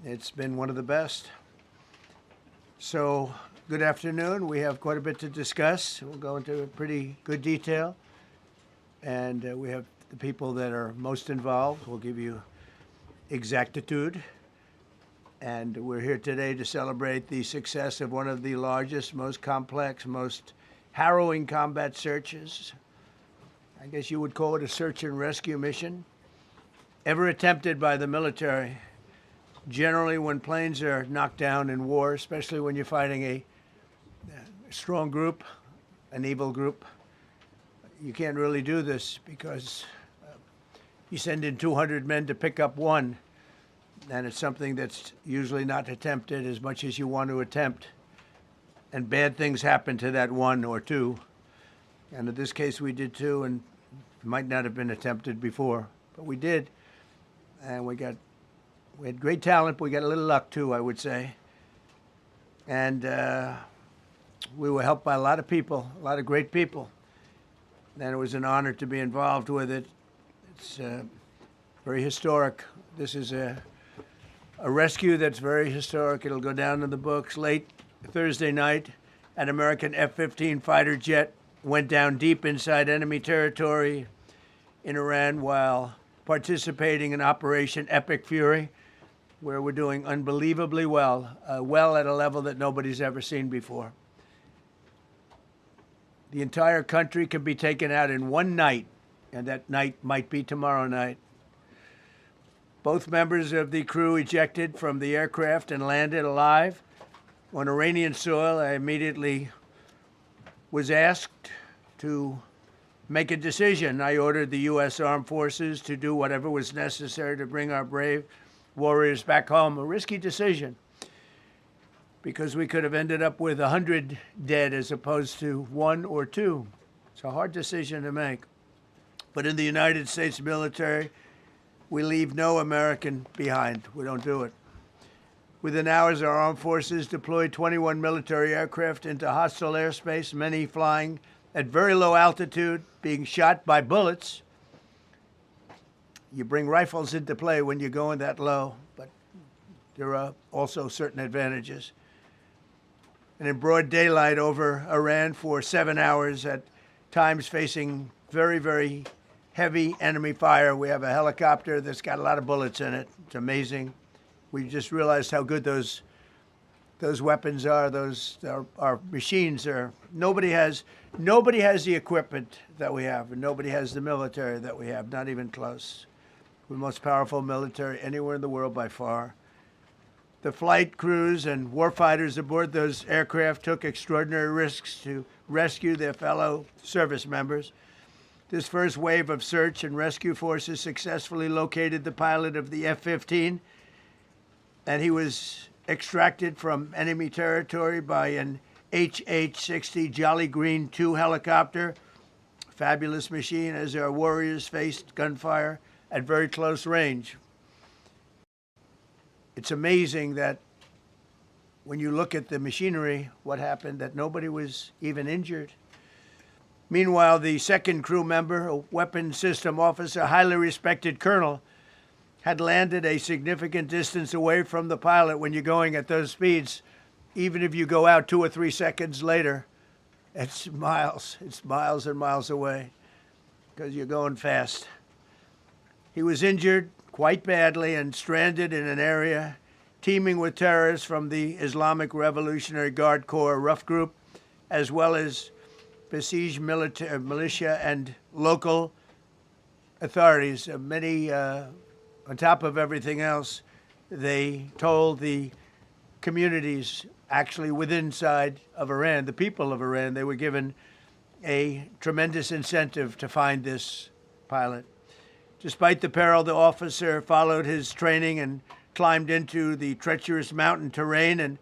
It's been one of the best. So, good afternoon. We have quite a bit to discuss. We'll go into pretty good detail. And we have the people that are most involved. We'll give you exactitude. And we're here today to celebrate the success of one of the largest, most complex, most harrowing combat searches. I guess you would call it a search and rescue mission ever attempted by the military. Generally, when planes are knocked down in war, especially when you're fighting a strong group, an evil group, you can't really do this because you send in 200 men to pick up one, and it's something that's usually not attempted as much as you want to attempt. And bad things happen to that one or two. And in this case, we did two, and it might not have been attempted before, but we did. And we had great talent, but we got a little luck too, I would say. And we were helped by a lot of people, a lot of great people. And it was an honor to be involved with it. It's very historic. This is a rescue that's very historic. It'll go down in the books. Late Thursday night, an American F-15 fighter jet went down deep inside enemy territory in Iran while participating in Operation Epic Fury, where we're doing unbelievably well, well at a level that nobody's ever seen before. The entire country can be taken out in one night, and that night might be tomorrow night. Both members of the crew ejected from the aircraft and landed alive on Iranian soil. I immediately was asked to make a decision. I ordered the U.S. Armed Forces to do whatever was necessary to bring our brave warriors back home. A risky decision, because we could have ended up with 100 dead as opposed to one or two. It's a hard decision to make. But in the United States military, we leave no American behind. We don't do it. Within hours, our armed forces deployed 21 military aircraft into hostile airspace, many flying at very low altitude, being shot by bullets. You bring rifles into play when you're going that low, but there are also certain advantages. And in broad daylight over Iran for 7 hours, at times facing very, very heavy enemy fire. We have a helicopter that's got a lot of bullets in it. It's amazing. We just realized how good those weapons are. Those our machines are. Nobody has the equipment that we have, and nobody has the military that we have. Not even close. We're the most powerful military anywhere in the world by far. The flight crews and warfighters aboard those aircraft took extraordinary risks to rescue their fellow service members. This first wave of search and rescue forces successfully located the pilot of the F-15, and he was extracted from enemy territory by an HH-60 Jolly Green II helicopter. Fabulous machine as our warriors faced gunfire at very close range. It's amazing that when you look at the machinery, what happened, that nobody was even injured. Meanwhile, the second crew member, a weapons system officer, highly respected colonel, had landed a significant distance away from the pilot. When you're going at those speeds, even if you go out 2 or 3 seconds later, it's miles and miles away because you're going fast. He was injured quite badly and stranded in an area teeming with terrorists from the Islamic Revolutionary Guard Corps rough group, as well as besieged militia and local authorities. Many, on top of everything else, they told the communities actually within inside of Iran, the people of Iran, they were given a tremendous incentive to find this pilot. Despite the peril, the officer followed his training and climbed into the treacherous mountain terrain and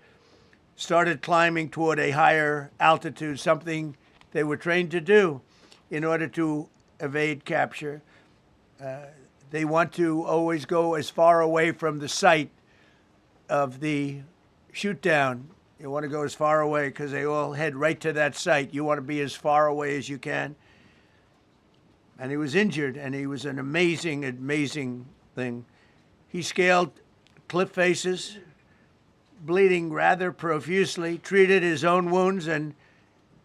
started climbing toward a higher altitude, something they were trained to do in order to evade capture. They want to always go as far away from the site of the shoot down. You want to go as far away because they all head right to that site. You want to be as far away as you can. And he was injured, and he was an amazing, amazing thing. He scaled cliff faces, bleeding rather profusely, treated his own wounds and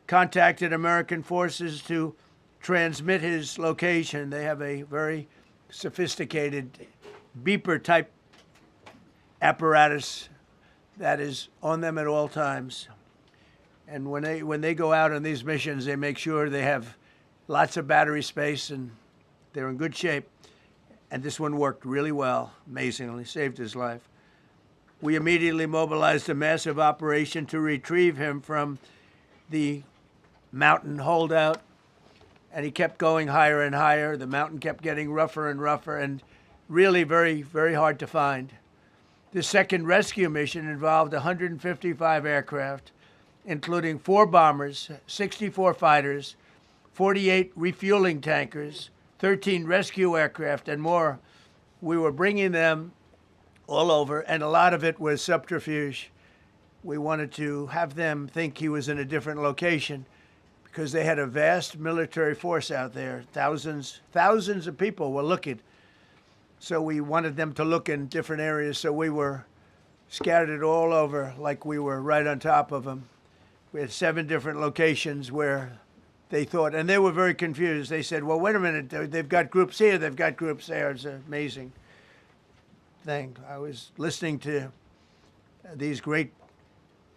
contacted American forces to transmit his location. They have a very sophisticated beeper-type apparatus that is on them at all times. And when they go out on these missions, they make sure they have lots of battery space and they're in good shape. And this one worked really well, amazingly, saved his life. We immediately mobilized a massive operation to retrieve him from the mountain holdout, and he kept going higher and higher. The mountain kept getting rougher and rougher, and really very, very hard to find. The second rescue mission involved 155 aircraft, including 4 bombers, 64 fighters, 48 refueling tankers, 13 rescue aircraft, and more. We were bringing them all over, and a lot of it was subterfuge. We wanted to have them think he was in a different location because they had a vast military force out there. Thousands of people were looking. So we wanted them to look in different areas, so we were scattered all over like we were right on top of them. We had 7 different locations where they thought, and they were very confused. They said, well, wait a minute, they've got groups here, they've got groups there. It's an amazing thing. I was listening to these great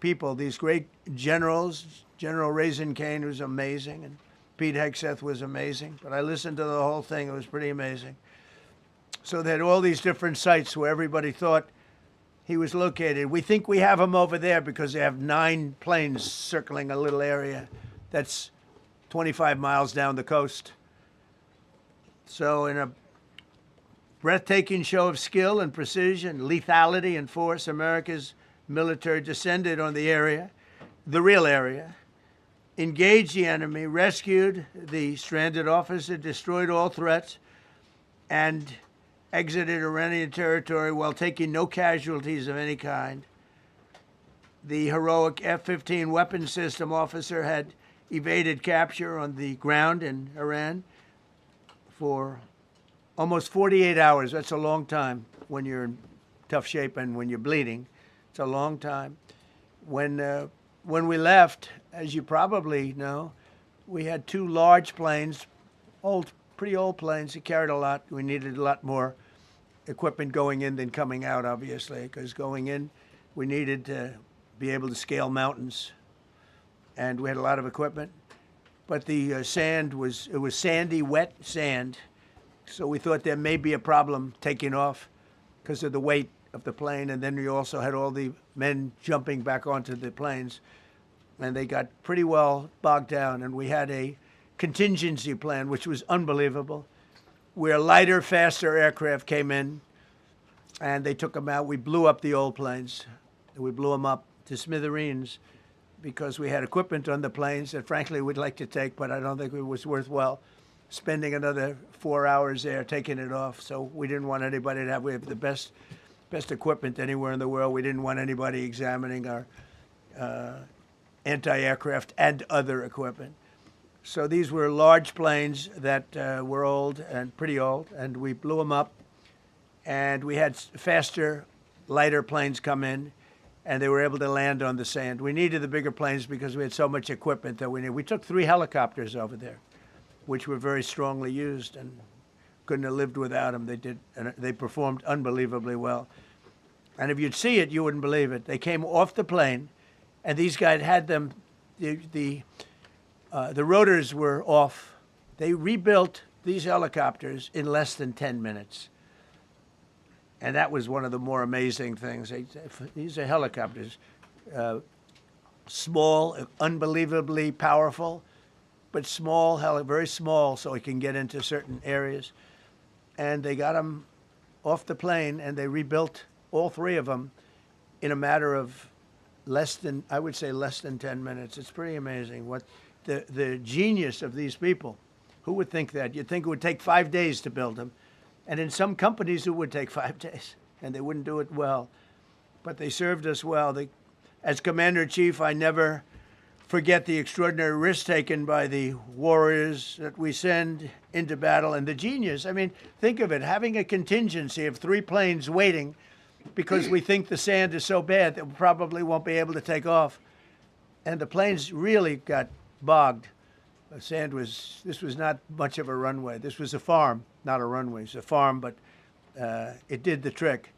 people, these great generals. General Raisin Kane was amazing, and Pete Hegseth was amazing. But I listened to the whole thing. It was pretty amazing. So they had all these different sites where everybody thought he was located. We think we have him over there because they have 9 planes circling a little area that's 25 miles down the coast. So in a breathtaking show of skill and precision, lethality and force, America's military descended on the area, the real area, engaged the enemy, rescued the stranded officer, destroyed all threats, and exited Iranian territory while taking no casualties of any kind. The heroic F-15 weapons system officer had evaded capture on the ground in Iran for almost 48 hours. That's a long time when you're in tough shape and when you're bleeding. It's a long time. When we left, as you probably know, we had 2 large planes, pretty old planes that carried a lot. We needed a lot more equipment going in than coming out, obviously, because going in, we needed to be able to scale mountains, and we had a lot of equipment. But the sand was sandy, wet sand, so we thought there may be a problem taking off because of the weight of the plane, and then we also had all the men jumping back onto the planes, and they got pretty well bogged down, and we had a contingency plan, which was unbelievable, where lighter, faster aircraft came in, and they took them out. We blew up the old planes. We blew them up to smithereens because we had equipment on the planes that, frankly, we'd like to take, but I don't think it was worthwhile spending another 4 hours there taking it off. So we didn't want anybody to have, we have the best equipment anywhere in the world. We didn't want anybody examining our anti-aircraft and other equipment. So these were large planes that were old and pretty old, and we blew them up. And we had faster, lighter planes come in, and they were able to land on the sand. We needed the bigger planes because we had so much equipment that we needed. We took 3 helicopters over there, which were very strongly used and couldn't have lived without them. They did, and they performed unbelievably well. And if you'd see it, you wouldn't believe it. They came off the plane, and these guys had them. The rotors were off. They rebuilt these helicopters in less than 10 minutes. And that was one of the more amazing things. These are helicopters, small, unbelievably powerful, but small, very small, so it can get into certain areas. And they got them off the plane, and they rebuilt all 3 of them in a matter of less than 10 minutes. It's pretty amazing what the genius of these people. Who would think that? You'd think it would take 5 days to build them. And in some companies, it would take 5 days, and they wouldn't do it well. But they served us well. As Commander-in-Chief, I never forget the extraordinary risk taken by the warriors that we send into battle, and the genius. I mean, think of it, having a contingency of 3 planes waiting because we think the sand is so bad that we probably won't be able to take off. And the planes really got bogged. The sand was, this was not much of a runway. This was a farm, not a runway. It's a farm, but it did the trick.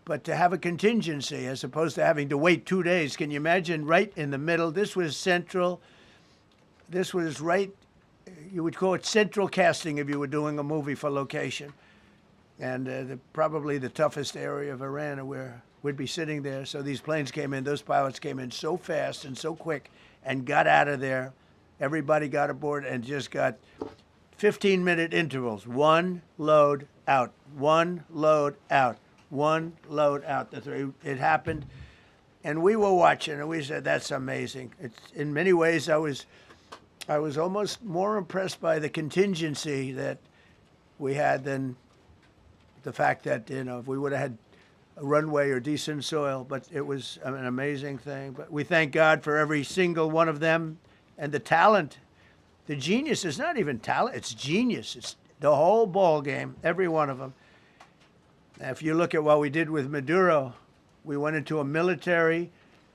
But to have a contingency as opposed to having to wait 2 days, can you imagine, right in the middle? This was central. This was right, you would call it central casting if you were doing a movie for location. And probably the toughest area of Iran where we'd be sitting there. So these planes came in, those pilots came in so fast and so quick and got out of there. Everybody got aboard and just got 15-minute intervals. One load out, one load out, one load out. It happened. And we were watching and we said, that's amazing. It's, in many ways, I was almost more impressed by the contingency that we had than the fact that, you know, if we would have had a runway or decent soil, but it was an amazing thing. But we thank God for every single one of them and the talent. The genius is not even talent, it's genius. It's the whole ball game, every one of them. If you look at what we did with Maduro, we went into a military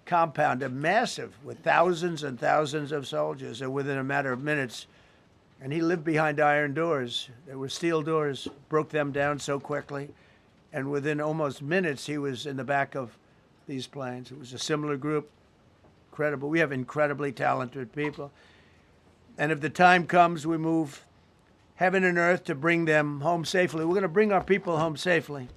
compound, a massive, with thousands and thousands of soldiers, and within a matter of minutes, and he lived behind iron doors. There were steel doors, broke them down so quickly. And within almost minutes, he was in the back of these planes. It was a similar group. Incredible. We have incredibly talented people. And if the time comes, we move heaven and earth to bring them home safely. We're going to bring our people home safely.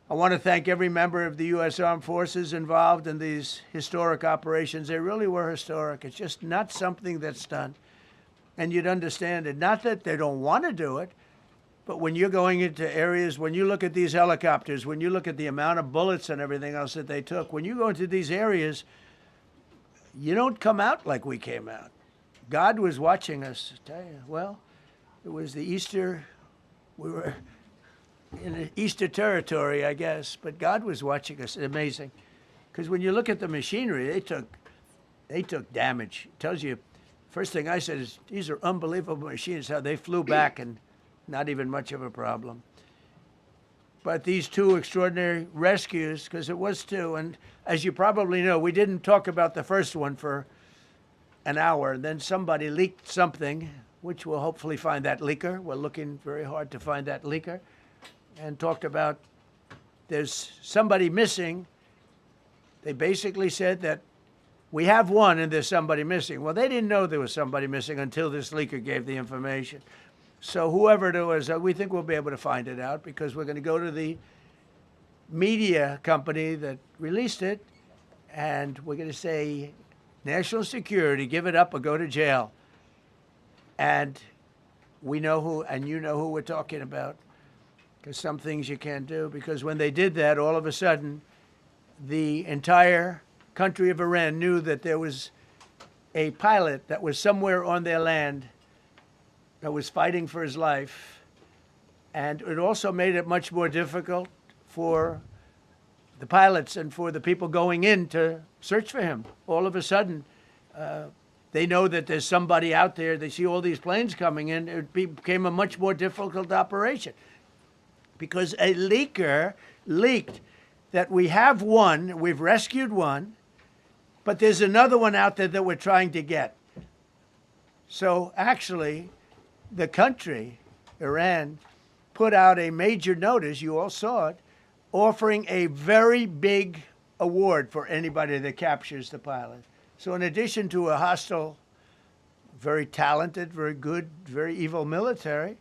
I want to thank every member of the U.S. Armed Forces involved in these historic operations. They really were historic. It's just not something that's done. And you'd understand it. Not that they don't want to do it, but when you're going into areas, when you look at these helicopters, when you look at the amount of bullets and everything else that they took, when you go into these areas, you don't come out like we came out. God was watching us. I tell you, well, it was the Easter, we were in Easter territory, I guess, but God was watching us. Amazing. Because when you look at the machinery, they took damage. It tells you, first thing I said is, these are unbelievable machines, how they flew back and not even much of a problem. But these two extraordinary rescues, because it was two, and as you probably know, we didn't talk about the first one for an hour, and then somebody leaked something, which we'll hopefully find that leaker. We're looking very hard to find that leaker, and talked about there's somebody missing. They basically said that we have one and there's somebody missing. Well, they didn't know there was somebody missing until this leaker gave the information. So whoever it was, we think we'll be able to find it out because we're going to go to the media company that released it, and we're going to say, national security, give it up or go to jail. And we know who, and you know who we're talking about, because some things you can't do. Because when they did that, all of a sudden, the entire country of Iran knew that there was a pilot that was somewhere on their land that was fighting for his life. And it also made it much more difficult for the pilots and for the people going in to search for him. All of a sudden, they know that there's somebody out there. They see all these planes coming in. It became a much more difficult operation because a leaker leaked that we have one, we've rescued one, but there's another one out there that we're trying to get. So actually, the country, Iran, put out a major notice, you all saw it, offering a very big award for anybody that captures the pilot. So in addition to a hostile, very talented, very good, very evil military,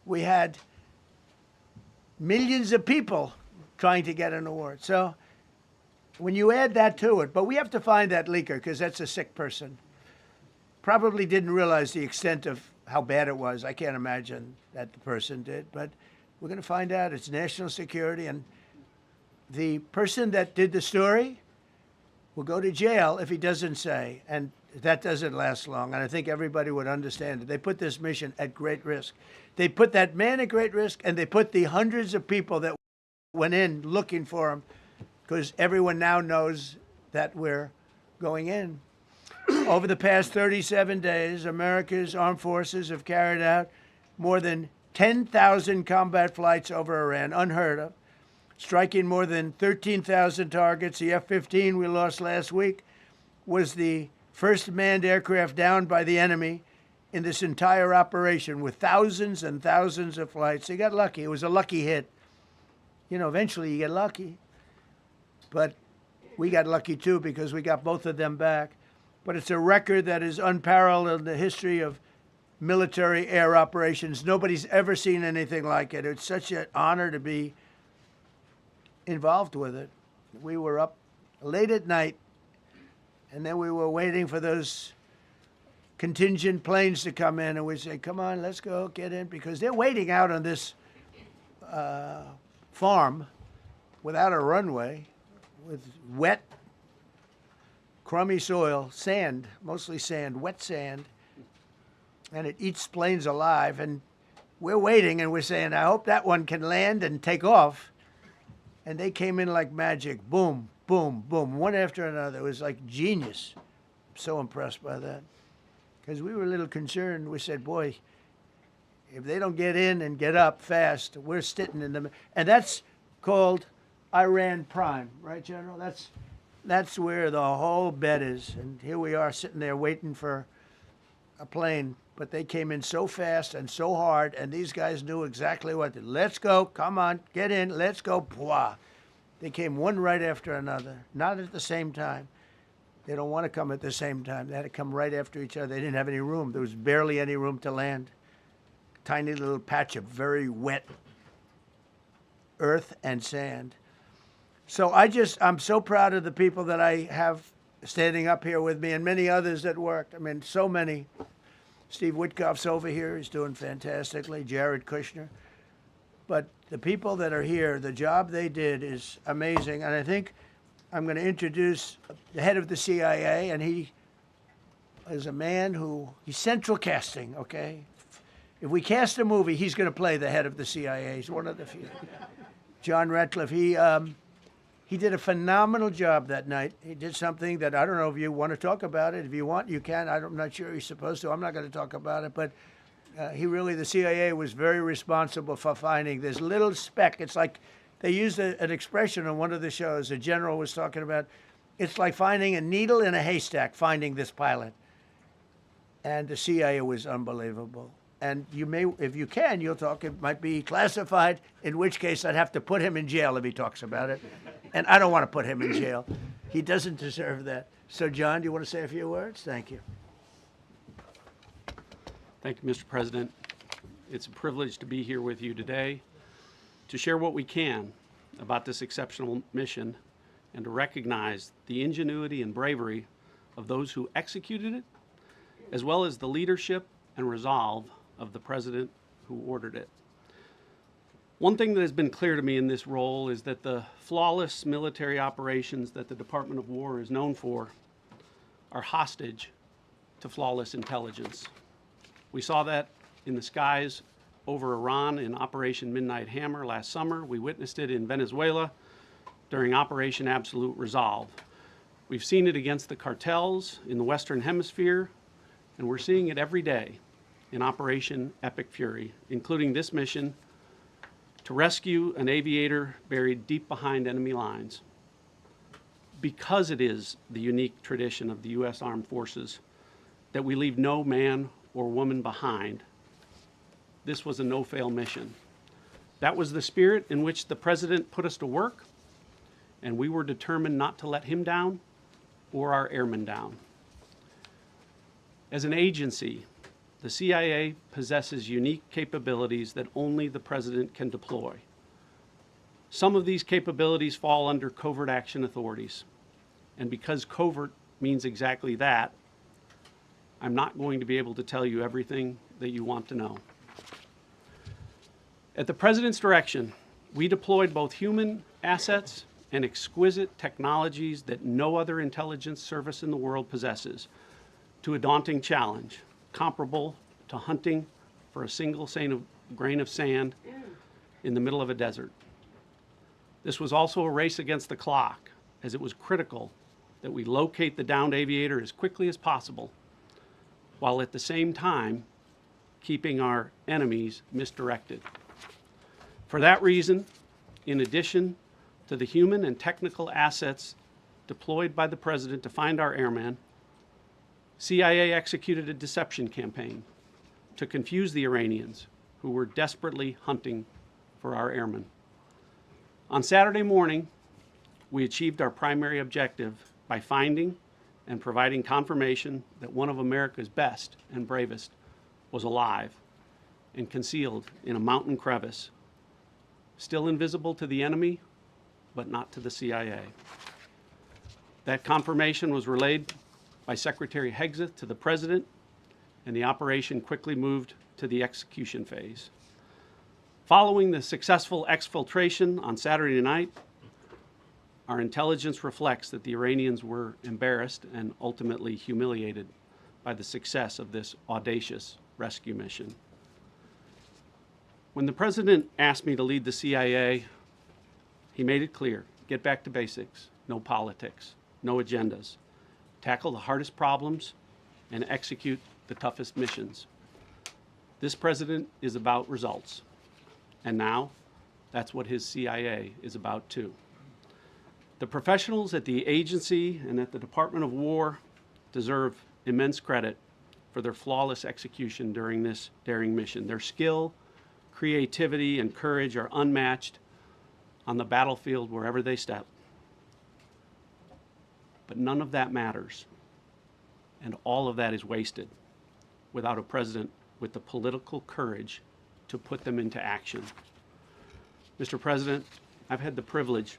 we had millions of people trying to get an award. So when you add that to it, but we have to find that leaker because that's a sick person. Probably didn't realize the extent of how bad it was. I can't imagine that the person did, but we're going to find out. It's national security, and the person that did the story will go to jail if he doesn't say, and that doesn't last long, and I think everybody would understand it. They put this mission at great risk. They put that man at great risk, and they put the hundreds of people that went in looking for him, because everyone now knows that we're going in. Over the past 37 days, America's armed forces have carried out more than 10,000 combat flights over Iran, unheard of. striking more than 13,000 targets. The F-15 we lost last week was the first manned aircraft downed by the enemy in this entire operation, with thousands and thousands of flights. They got lucky. It was a lucky hit. You know, eventually you get lucky. But we got lucky too, because we got both of them back. But it's a record that is unparalleled in the history of military air operations. Nobody's ever seen anything like it. It's such an honor to be involved with it. We were up late at night, and then we were waiting for those contingent planes to come in, and we say, come on, let's go, get in, because they're waiting out on this farm without a runway, with wet, crummy soil, sand, mostly sand, wet sand, and it eats planes alive. And we're waiting, and we're saying, I hope that one can land and take off. And they came in like magic, boom, boom, boom, one after another. It was like genius. I'm so impressed by that. Because we were a little concerned. We said, boy, if they don't get in and get up fast, we're sitting in them. And that's called Iran Prime, right, General? That's where the whole bet is. And here we are sitting there waiting for a plane. But they came in so fast and so hard, and these guys knew exactly what to do. Let's go, come on, get in, let's go, Pwah. They came one right after another, not at the same time. They don't want to come at the same time. They had to come right after each other. They didn't have any room. There was barely any room to land. Tiny little patch of very wet earth and sand. So I'm so proud of the people that I have standing up here with me, and many others that worked. I mean, so many. Steve Witkoff's over here. He's doing fantastically. Jared Kushner. But the people that are here, the job they did is amazing. And I think I'm going to introduce the head of the CIA, and he is a man he's central casting, okay? If we cast a movie, he's going to play the head of the CIA. He's one of the few. John Ratcliffe, he did a phenomenal job that night. He did something that I don't know if you want to talk about it. If you want, you can. I'm not sure he's supposed to. I'm not going to talk about it. But the CIA was very responsible for finding this little speck. It's like they used an expression on one of the shows. A general was talking about, it's like finding a needle in a haystack, finding this pilot. And the CIA was unbelievable. And you may, if you can, you'll talk. It might be classified, in which case I'd have to put him in jail if he talks about it. And I don't want to put him in jail. He doesn't deserve that. So, John, do you want to say a few words? Thank you. Thank you, Mr. President. It's a privilege to be here with you today to share what we can about this exceptional mission and to recognize the ingenuity and bravery of those who executed it, as well as the leadership and resolve of the President who ordered it. One thing that has been clear to me in this role is that the flawless military operations that the Department of War is known for are hostage to flawless intelligence. We saw that in the skies over Iran in Operation Midnight Hammer last summer. We witnessed it in Venezuela during Operation Absolute Resolve. We've seen it against the cartels in the Western Hemisphere, and we're seeing it every day in Operation Epic Fury, including this mission to rescue an aviator buried deep behind enemy lines. Because it is the unique tradition of the U.S. Armed Forces that we leave no man or woman behind, this was a no-fail mission. That was the spirit in which the President put us to work, and we were determined not to let him down or our airmen down. As an agency, the CIA possesses unique capabilities that only the President can deploy. Some of these capabilities fall under covert action authorities. And because covert means exactly that, I'm not going to be able to tell you everything that you want to know. At the President's direction, we deployed both human assets and exquisite technologies that no other intelligence service in the world possesses to a daunting challenge, comparable to hunting for a single grain of sand in the middle of a desert. This was also a race against the clock, as it was critical that we locate the downed aviator as quickly as possible, while at the same time keeping our enemies misdirected. For that reason, in addition to the human and technical assets deployed by the President to find our airmen, CIA executed a deception campaign to confuse the Iranians who were desperately hunting for our airmen. On Saturday morning, we achieved our primary objective by finding and providing confirmation that one of America's best and bravest was alive and concealed in a mountain crevice, still invisible to the enemy, but not to the CIA. That confirmation was relayed by Secretary Hegseth to the President, and the operation quickly moved to the execution phase. Following the successful exfiltration on Saturday night, our intelligence reflects that the Iranians were embarrassed and ultimately humiliated by the success of this audacious rescue mission. When the President asked me to lead the CIA, he made it clear: get back to basics, no politics, no agendas, tackle the hardest problems, and execute the toughest missions. This President is about results, and now that's what his CIA is about too. The professionals at the agency and at the Department of War deserve immense credit for their flawless execution during this daring mission. Their skill, creativity, and courage are unmatched on the battlefield wherever they step. But none of that matters, and all of that is wasted without a president with the political courage to put them into action. Mr. President, I've had the privilege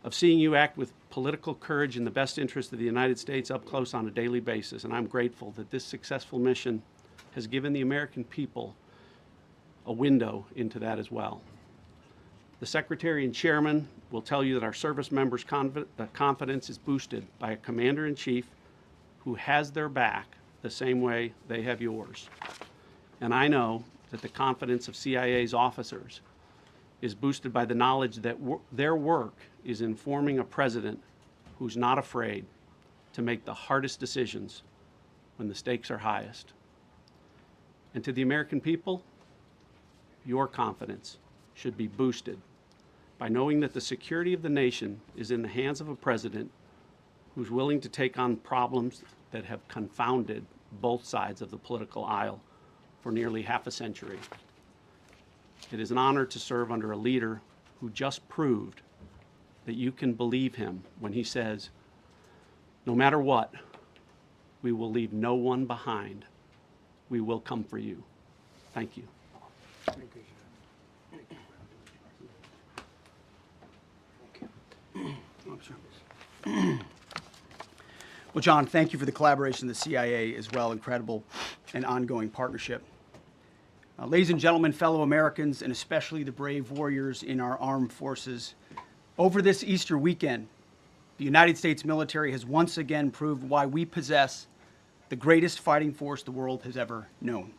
of seeing you act with political courage in the best interest of the United States up close on a daily basis, and I'm grateful that this successful mission has given the American people a window into that as well. The Secretary and Chairman will tell you that our service members' confidence is boosted by a Commander-in-Chief who has their back the same way they have yours. And I know that the confidence of CIA's officers is boosted by the knowledge that their work is informing a president who's not afraid to make the hardest decisions when the stakes are highest. And to the American people, your confidence should be boosted by knowing that the security of the nation is in the hands of a president who's willing to take on problems that have confounded both sides of the political aisle for nearly half a century. It is an honor to serve under a leader who just proved that you can believe him when he says, no matter what, we will leave no one behind. We will come for you. Thank you. Thank you, John. Well, John, thank you for the collaboration of the CIA as well. Incredible and ongoing partnership. Ladies and gentlemen, fellow Americans, and especially the brave warriors in our armed forces, over this Easter weekend, the United States military has once again proved why we possess the greatest fighting force the world has ever known.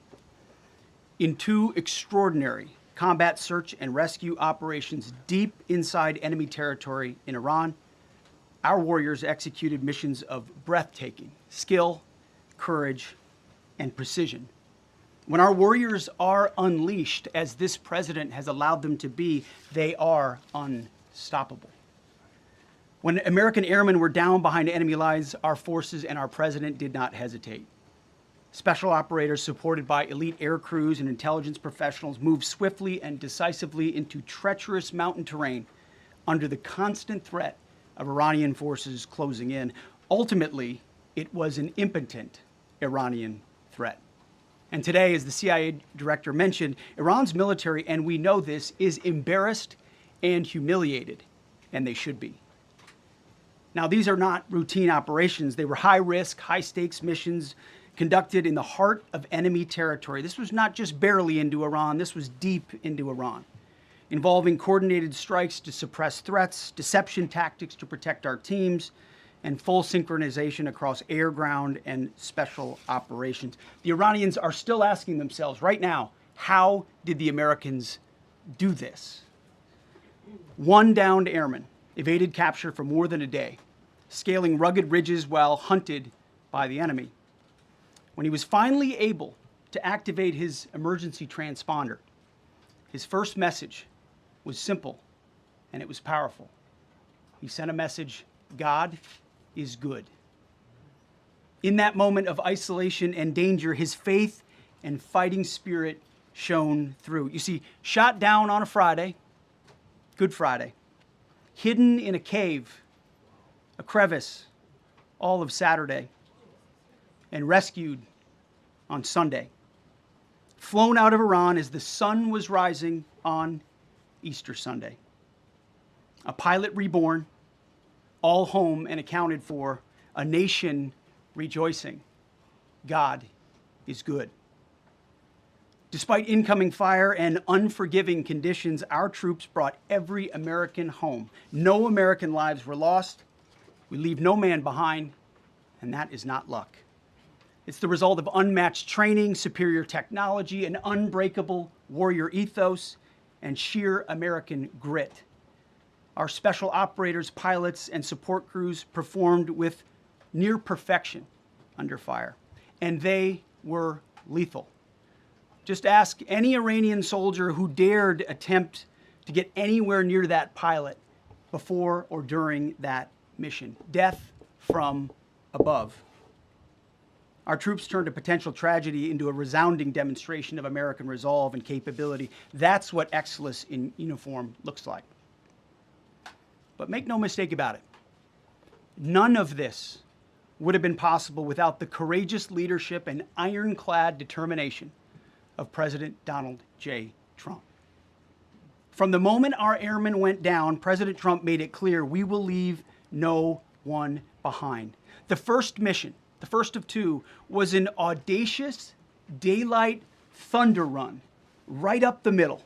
In two extraordinary combat search and rescue operations deep inside enemy territory in Iran, our warriors executed missions of breathtaking skill, courage, and precision. When our warriors are unleashed, as this president has allowed them to be, they are unstoppable. When American airmen were down behind enemy lines, our forces and our president did not hesitate. Special operators supported by elite air crews and intelligence professionals moved swiftly and decisively into treacherous mountain terrain under the constant threat of Iranian forces closing in. Ultimately, it was an impotent Iranian threat. And today, as the CIA director mentioned, Iran's military, and we know this, is embarrassed and humiliated, and they should be. Now, these are not routine operations. They were high-risk, high-stakes missions conducted in the heart of enemy territory. This was not just barely into Iran, this was deep into Iran, involving coordinated strikes to suppress threats, deception tactics to protect our teams, and full synchronization across air, ground, and special operations. The Iranians are still asking themselves right now, how did the Americans do this? One downed airman evaded capture for more than a day, scaling rugged ridges while hunted by the enemy. When he was finally able to activate his emergency transponder, his first message was simple and it was powerful. He sent a message, God is good. In that moment of isolation and danger, his faith and fighting spirit shone through. You see, shot down on a Friday, Good Friday, hidden in a cave, a crevice, all of Saturday, and rescued on Sunday. Flown out of Iran as the sun was rising on Easter Sunday. A pilot reborn, all home and accounted for, a nation rejoicing. God is good. Despite incoming fire and unforgiving conditions, our troops brought every American home. No American lives were lost. We leave no man behind, and that is not luck. It's the result of unmatched training, superior technology, an unbreakable warrior ethos, and sheer American grit. Our special operators, pilots, and support crews performed with near perfection under fire, and they were lethal. Just ask any Iranian soldier who dared attempt to get anywhere near that pilot before or during that mission. Death from above. Our troops turned a potential tragedy into a resounding demonstration of American resolve and capability. That's what excellence in uniform looks like. But make no mistake about it. None of this would have been possible without the courageous leadership and ironclad determination of President Donald J. Trump. From the moment our airmen went down, President Trump made it clear we will leave no one behind. The first mission, the first of two, was an audacious daylight thunder run right up the middle.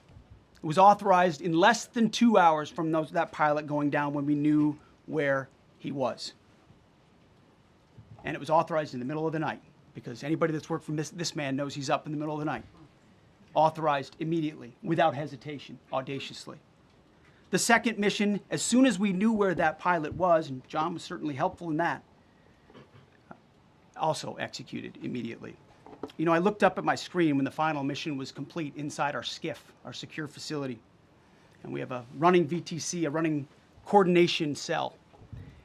It was authorized in less than 2 hours from that pilot going down when we knew where he was. And it was authorized in the middle of the night, because anybody that's worked for this man knows he's up in the middle of the night. Authorized immediately, without hesitation, audaciously. The second mission, as soon as we knew where that pilot was, and John was certainly helpful in that, also executed immediately. You know, I looked up at my screen when the final mission was complete inside our SCIF, our secure facility. And we have a running VTC, a running coordination cell.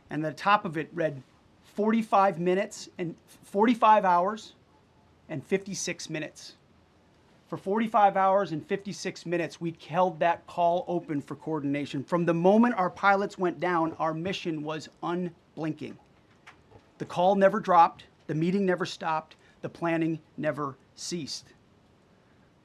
And the top of it read 45 minutes and 45 hours and 56 minutes. For 45 hours and 56 minutes, we held that call open for coordination. From the moment our pilots went down, our mission was unblinking. The call never dropped, the meeting never stopped, the planning never ceased.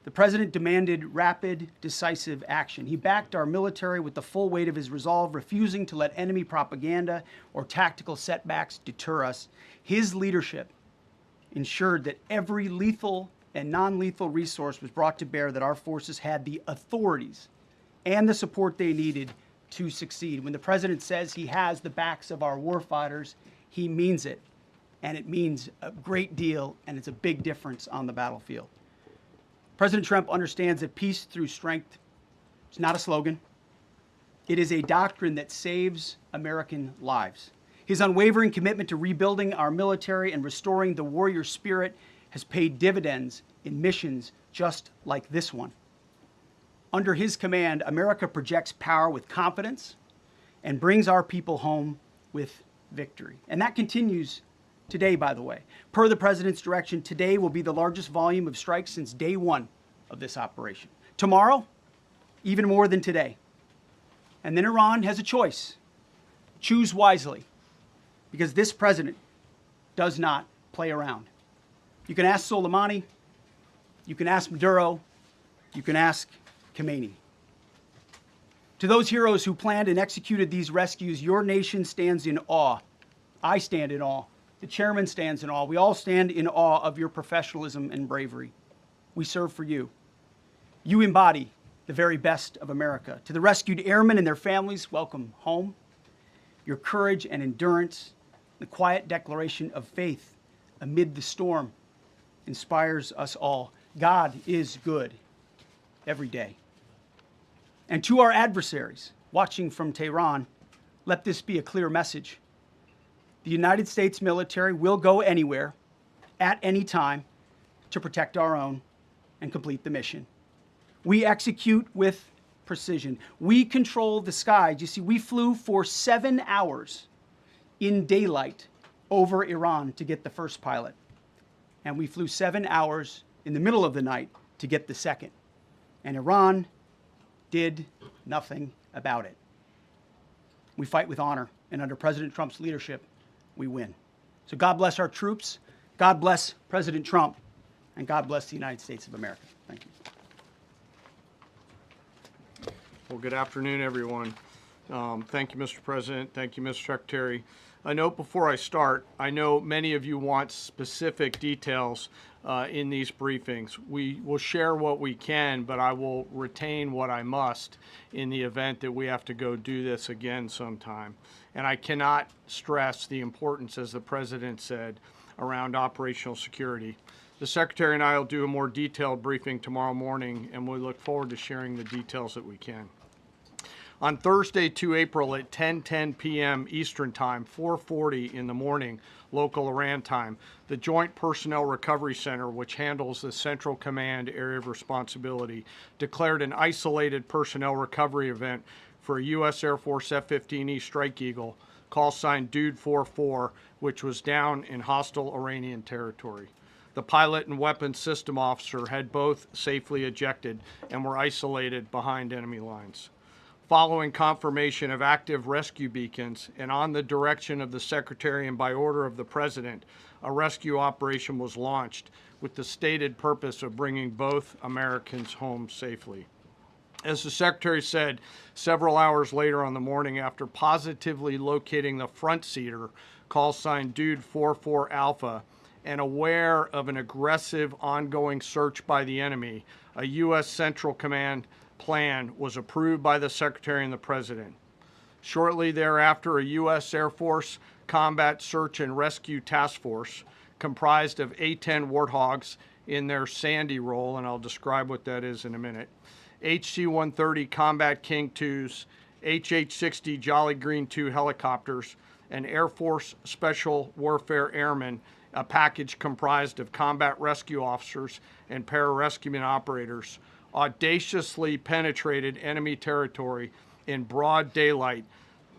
The president demanded rapid, decisive action. He backed our military with the full weight of his resolve, refusing to let enemy propaganda or tactical setbacks deter us. His leadership ensured that every lethal and non-lethal resource was brought to bear, that our forces had the authorities and the support they needed to succeed. When the president says he has the backs of our warfighters, he means it. And it means a great deal, and it's a big difference on the battlefield. President Trump understands that peace through strength is not a slogan. It is a doctrine that saves American lives. His unwavering commitment to rebuilding our military and restoring the warrior spirit has paid dividends in missions just like this one. Under his command, America projects power with confidence and brings our people home with victory. And that continues today, by the way. Per the president's direction, today will be the largest volume of strikes since day one of this operation. Tomorrow, even more than today. And then Iran has a choice. Choose wisely, because this president does not play around. You can ask Soleimani, you can ask Maduro, you can ask Khomeini. To those heroes who planned and executed these rescues, your nation stands in awe. I stand in awe. The chairman stands in awe. We all stand in awe of your professionalism and bravery. We serve for you. You embody the very best of America. To the rescued airmen and their families, welcome home. Your courage and endurance, the quiet declaration of faith amid the storm, inspires us all. God is good every day. And to our adversaries watching from Tehran, let this be a clear message. The United States military will go anywhere, at any time, to protect our own and complete the mission. We execute with precision. We control the skies. You see, we flew for 7 hours in daylight over Iran to get the first pilot. And we flew 7 hours in the middle of the night to get the second. And Iran did nothing about it. We fight with honor, and under President Trump's leadership, we win. So God bless our troops, God bless President Trump, and God bless the United States of America. Thank you. Well, good afternoon, everyone. Thank you, Mr. President. Thank you, Mr. Secretary. A note before I start, I know many of you want specific details in these briefings. We will share what we can, but I will retain what I must in the event that we have to go do this again sometime. And I cannot stress the importance, as the President said, around operational security. The Secretary and I will do a more detailed briefing tomorrow morning, and we look forward to sharing the details that we can. On Thursday, 2 April at 10:10 p.m. Eastern Time, 4:40 in the morning, local Iran time, the Joint Personnel Recovery Center, which handles the Central Command area of responsibility, declared an isolated personnel recovery event for a U.S. Air Force F-15E Strike Eagle, call sign Dude 44, which was down in hostile Iranian territory. The pilot and weapons system officer had both safely ejected and were isolated behind enemy lines. Following confirmation of active rescue beacons and on the direction of the Secretary and by order of the President, a rescue operation was launched with the stated purpose of bringing both Americans home safely. As the Secretary said, several hours later on the morning, after positively locating the front seater, call sign Dude 44 Alpha, and aware of an aggressive ongoing search by the enemy, a U.S. Central Command plan was approved by the Secretary and the President. Shortly thereafter, a U.S. Air Force Combat Search and Rescue Task Force, comprised of A-10 Warthogs in their Sandy role, and I'll describe what that is in a minute, HC-130 Combat King 2s, HH-60 Jolly Green 2 helicopters, and Air Force Special Warfare Airmen, a package comprised of combat rescue officers and pararescueman operators, audaciously penetrated enemy territory in broad daylight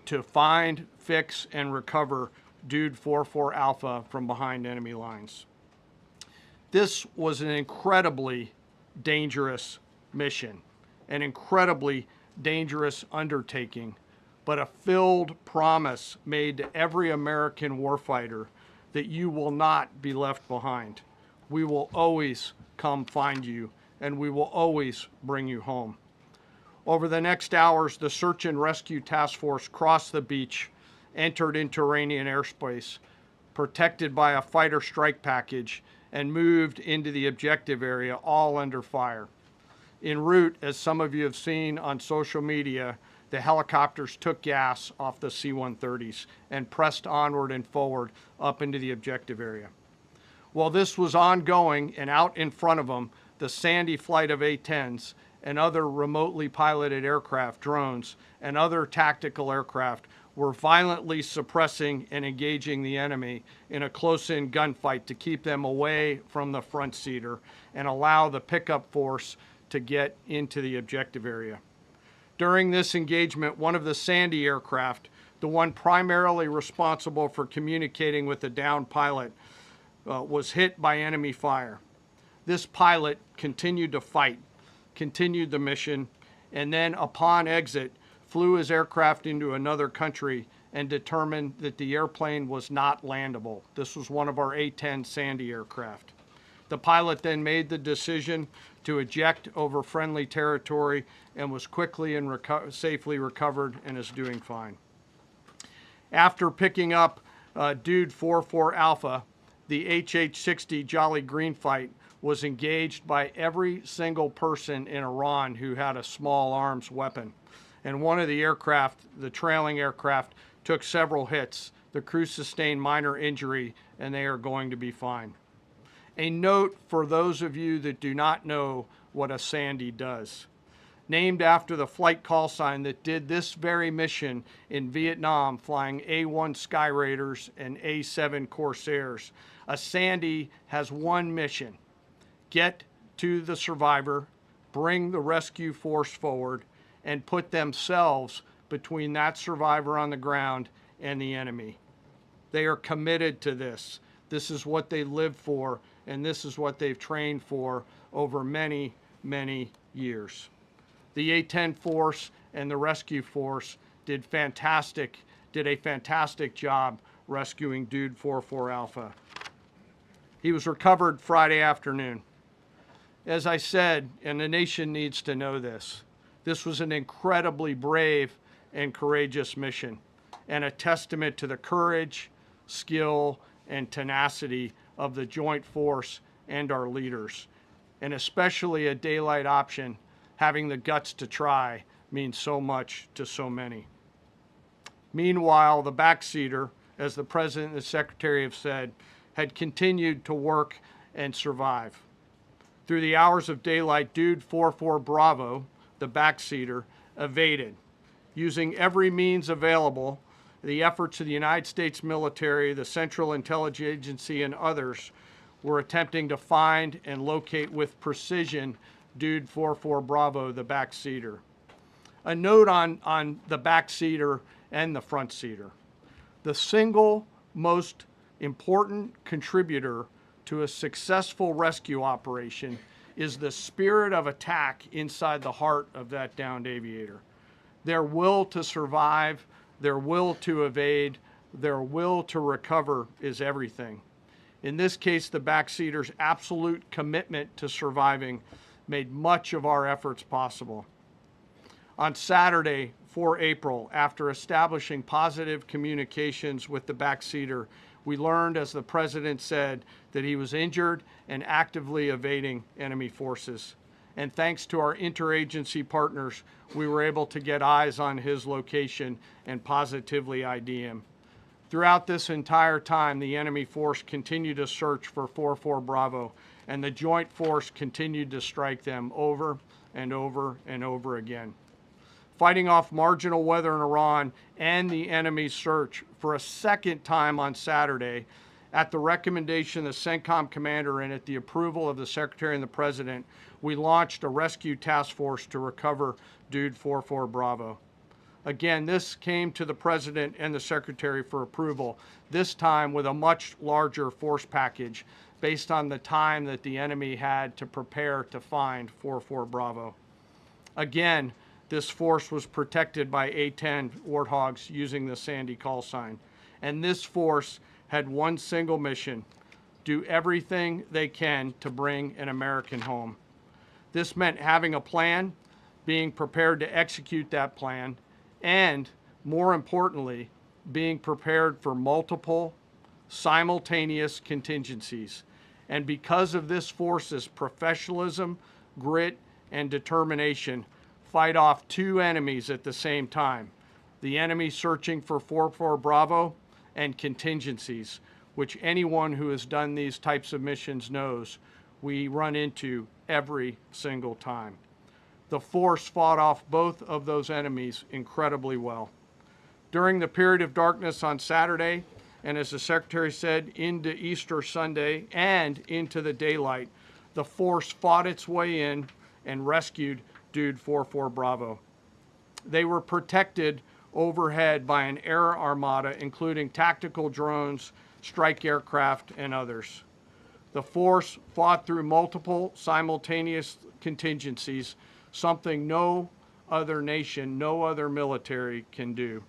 to find, fix, and recover Dude 44 Alpha from behind enemy lines. This was an incredibly dangerous mission, an incredibly dangerous undertaking, but a filled promise made to every American warfighter that you will not be left behind. We will always come find you, and we will always bring you home. Over the next hours, the Search and Rescue Task Force crossed the beach, entered into Iranian airspace, protected by a fighter strike package, and moved into the objective area, all under fire. En route, as some of you have seen on social media, the helicopters took gas off the C-130s and pressed onward and forward up into the objective area. While this was ongoing and out in front of them, the Sandy flight of A-10s and other remotely piloted aircraft, drones, and other tactical aircraft were violently suppressing and engaging the enemy in a close-in gunfight to keep them away from the front seater and allow the pickup force to get into the objective area. During this engagement, one of the Sandy aircraft, the one primarily responsible for communicating with the downed pilot, was hit by enemy fire. This pilot continued to fight, continued the mission, and then upon exit, flew his aircraft into another country and determined that the airplane was not landable. This was one of our A-10 Sandy aircraft. The pilot then made the decision to eject over friendly territory and was quickly and safely recovered and is doing fine. After picking up Dude 44 Alpha, the HH-60 Jolly Green fight was engaged by every single person in Iran who had a small arms weapon. And one of the aircraft, the trailing aircraft, took several hits. The crew sustained minor injury, and they are going to be fine. A note for those of you that do not know what a Sandy does. Named after the flight call sign that did this very mission in Vietnam, flying A-1 Sky Raiders and A-7 Corsairs, a Sandy has one mission: get to the survivor, bring the rescue force forward, and put themselves between that survivor on the ground and the enemy. They are committed to this. This is what they live for, and this is what they've trained for over many, many years. The A-10 force and the rescue force did a fantastic job rescuing Dude 44 Alpha. He was recovered Friday afternoon. As I said, and the nation needs to know this, this was an incredibly brave and courageous mission, and a testament to the courage, skill, and tenacity of the Joint Force and our leaders. And especially a daylight option, having the guts to try, means so much to so many. Meanwhile, the backseater, as the President and the Secretary have said, had continued to work and survive. Through the hours of daylight, Dude 44 Bravo, the backseater, evaded. Using every means available, the efforts of the United States military, the Central Intelligence Agency, and others were attempting to find and locate with precision Dude 44 Bravo, the backseater. A note on the backseater and the front seater. The single most important contributor to a successful rescue operation is the spirit of attack inside the heart of that downed aviator. Their will to survive, their will to evade, their will to recover is everything. In this case, the backseater's absolute commitment to surviving made much of our efforts possible. On Saturday, 4 April, after establishing positive communications with the backseater, we learned, as the President said, that he was injured and actively evading enemy forces. And thanks to our interagency partners, we were able to get eyes on his location and positively ID him. Throughout this entire time, the enemy force continued to search for 44 Bravo, and the Joint Force continued to strike them over and over and over again. Fighting off marginal weather in Iran and the enemy's search for a second time on Saturday, at the recommendation of the CENTCOM commander and at the approval of the Secretary and the President, we launched a rescue task force to recover Dude 44 Bravo. Again, this came to the President and the Secretary for approval, this time with a much larger force package based on the time that the enemy had to prepare to find 44 Bravo. Again, this force was protected by A-10 Warthogs using the Sandy call sign. And this force had one single mission: do everything they can to bring an American home. This meant having a plan, being prepared to execute that plan, and, more importantly, being prepared for multiple, simultaneous contingencies. And because of this force's professionalism, grit, and determination, fight off two enemies at the same time: the enemy searching for 44 Bravo and contingencies, which anyone who has done these types of missions knows we run into every single time. The force fought off both of those enemies incredibly well. During the period of darkness on Saturday, and as the Secretary said, into Easter Sunday and into the daylight, the force fought its way in and rescued Dude 44 Bravo. They were protected overhead by an air armada, including tactical drones, strike aircraft, and others. The force fought through multiple simultaneous contingencies, something no other nation, no other military can do,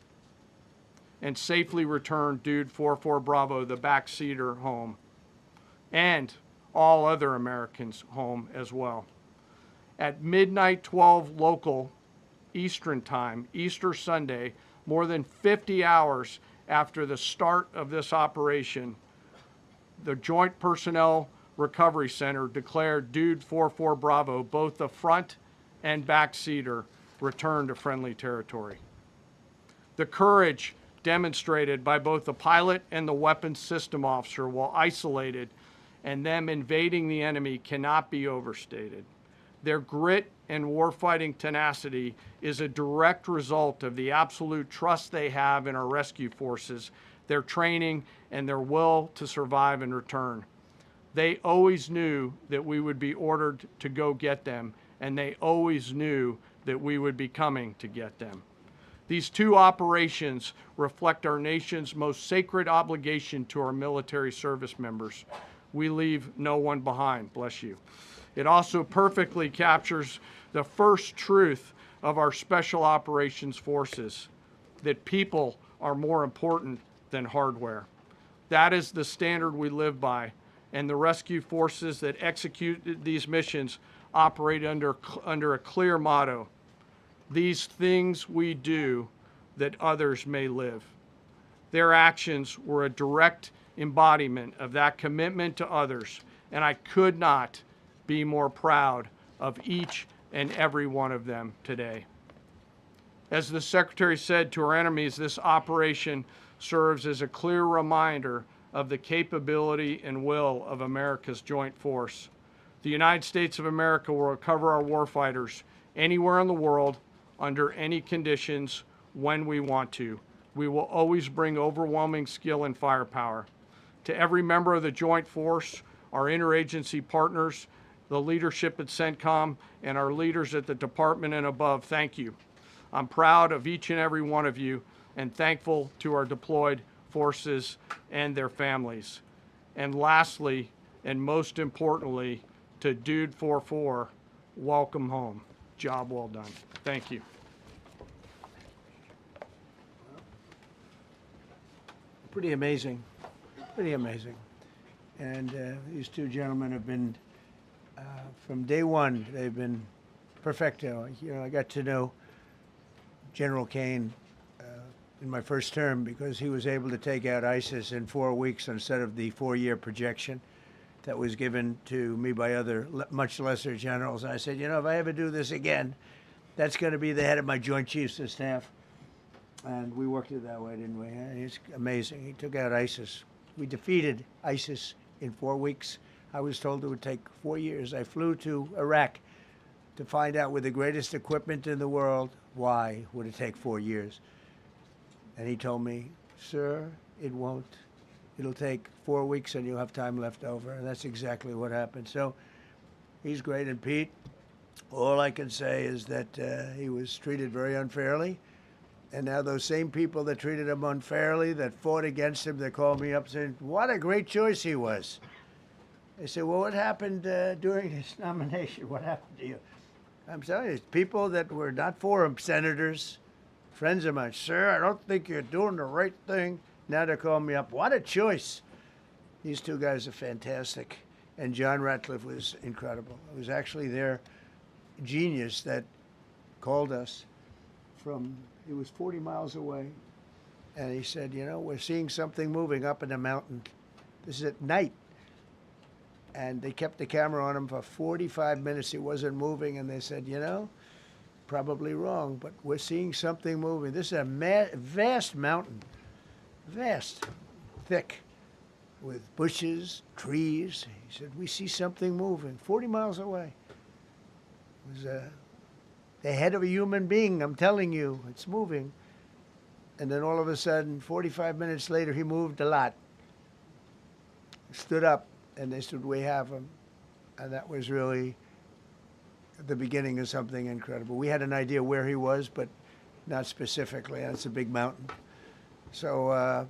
and safely returned Dude 44 Bravo, the backseater, home, and all other Americans home as well. At midnight 12 local Eastern time, Easter Sunday, more than 50 hours after the start of this operation, the Joint Personnel Recovery Center declared Dude 44 Bravo, both the front and backseater, returned to friendly territory. The courage demonstrated by both the pilot and the weapons system officer while isolated and them invading the enemy cannot be overstated. Their grit and warfighting tenacity is a direct result of the absolute trust they have in our rescue forces, their training, and their will to survive and return. They always knew that we would be ordered to go get them, and they always knew that we would be coming to get them. These two operations reflect our nation's most sacred obligation to our military service members. We leave no one behind, bless you. It also perfectly captures the first truth of our special operations forces, that people are more important than hardware. That is the standard we live by, and the rescue forces that execute these missions operate under a clear motto: these things we do that others may live. Their actions were a direct embodiment of that commitment to others, and I could not be more proud of each and every one of them today. As the Secretary said to our enemies, this operation serves as a clear reminder of the capability and will of America's joint force. The United States of America will recover our warfighters anywhere in the world, under any conditions, when we want to. We will always bring overwhelming skill and firepower. To every member of the Joint Force, our interagency partners, the leadership at CENTCOM, and our leaders at the department and above, thank you. I'm proud of each and every one of you and thankful to our deployed forces and their families. And lastly, and most importantly, to Dude 44, welcome home. Job well done. Thank you. Pretty amazing, pretty amazing. And these two gentlemen have been, from day one, they've been perfecto. You know, I got to know General Kane in my first term because he was able to take out ISIS in 4 weeks instead of the 4-year projection that was given to me by other much lesser generals. I said, you know, if I ever do this again, that's going to be the head of my Joint Chiefs of Staff. And we worked it that way, didn't we? It's amazing. He took out ISIS. We defeated ISIS in 4 weeks. I was told it would take 4 years. I flew to Iraq to find out with the greatest equipment in the world, why would it take 4 years? And he told me, sir, it won't. It'll take 4 weeks and you'll have time left over. And that's exactly what happened. So he's great. And Pete, all I can say is that he was treated very unfairly. And now those same people that treated him unfairly, that fought against him, they called me up saying, what a great choice he was. I said, well, what happened during his nomination? What happened to you? I'm telling you, people that were not for him, senators, friends of mine, sir, I don't think you're doing the right thing. Now they're calling me up. What a choice. These two guys are fantastic. And John Ratcliffe was incredible. It was actually their genius that called us from, he was 40 miles away. And he said, you know, we're seeing something moving up in the mountain. This is at night. And they kept the camera on him for 45 minutes. He wasn't moving. And they said, you know, probably wrong, but we're seeing something moving. This is a vast mountain, vast, thick, with bushes, trees. He said, we see something moving 40 miles away. It was the head of a human being, I'm telling you, it's moving. And then all of a sudden, 45 minutes later, he moved a lot. Stood up, and they said, we have him. And that was really the beginning of something incredible. We had an idea where he was, but not specifically. It's a big mountain. So I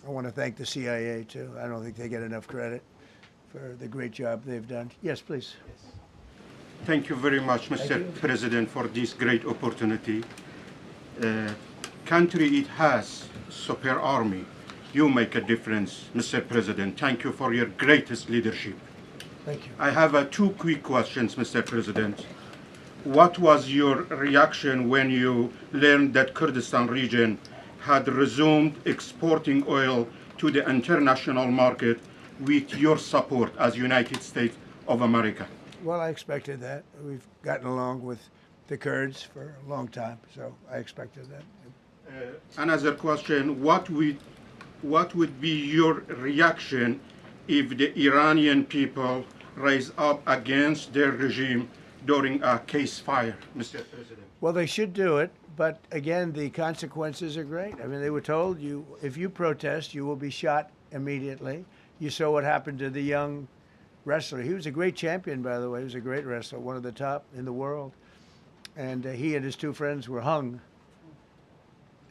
want to thank the CIA, too. I don't think they get enough credit for the great job they've done. Yes, please. Thank you very much, Mr. President, for this great opportunity. Country, it has super army. You make a difference, Mr. President. Thank you for your greatest leadership. Thank you. I have 2 quick questions, Mr. President. What was your reaction when you learned that Kurdistan region had resumed exporting oil to the international market with your support as United States of America? Well, I expected that. We've gotten along with the Kurds for a long time, so I expected that. Another question, what would be your reaction if the Iranian people rise up against their regime during a ceasefire, Mr. President? Well, they should do it, but again, the consequences are great. I mean, they were told, if you protest, you will be shot immediately. You saw what happened to the young wrestler. He was a great champion, by the way. He was a great wrestler, one of the top in the world. and he and his two friends were hung.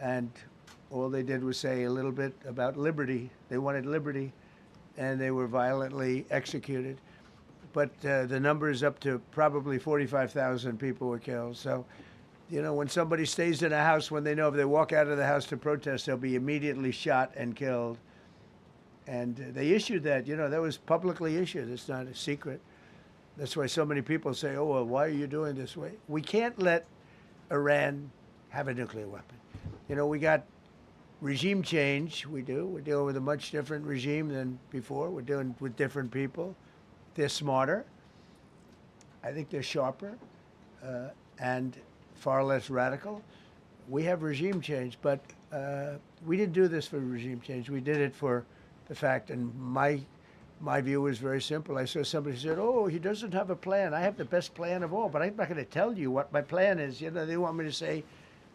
And all they did was say a little bit about liberty. They wanted liberty, and they were violently executed. But the number is up to probably 45,000 people were killed. So, you know, when somebody stays in a house, when they know if they walk out of the house to protest, they'll be immediately shot and killed. And they issued that, you know, that was publicly issued. It's not a secret. That's why so many people say, oh, well, why are you doing this way? We can't let Iran have a nuclear weapon. You know, we got regime change. We do. We're dealing with a much different regime than before. We're dealing with different people. They're smarter. I think they're sharper and far less radical. We have regime change, but we didn't do this for regime change. We did it for the fact, and my view was very simple. I saw somebody said, oh, he doesn't have a plan. I have the best plan of all, but I'm not going to tell you what my plan is. You know, they want me to say,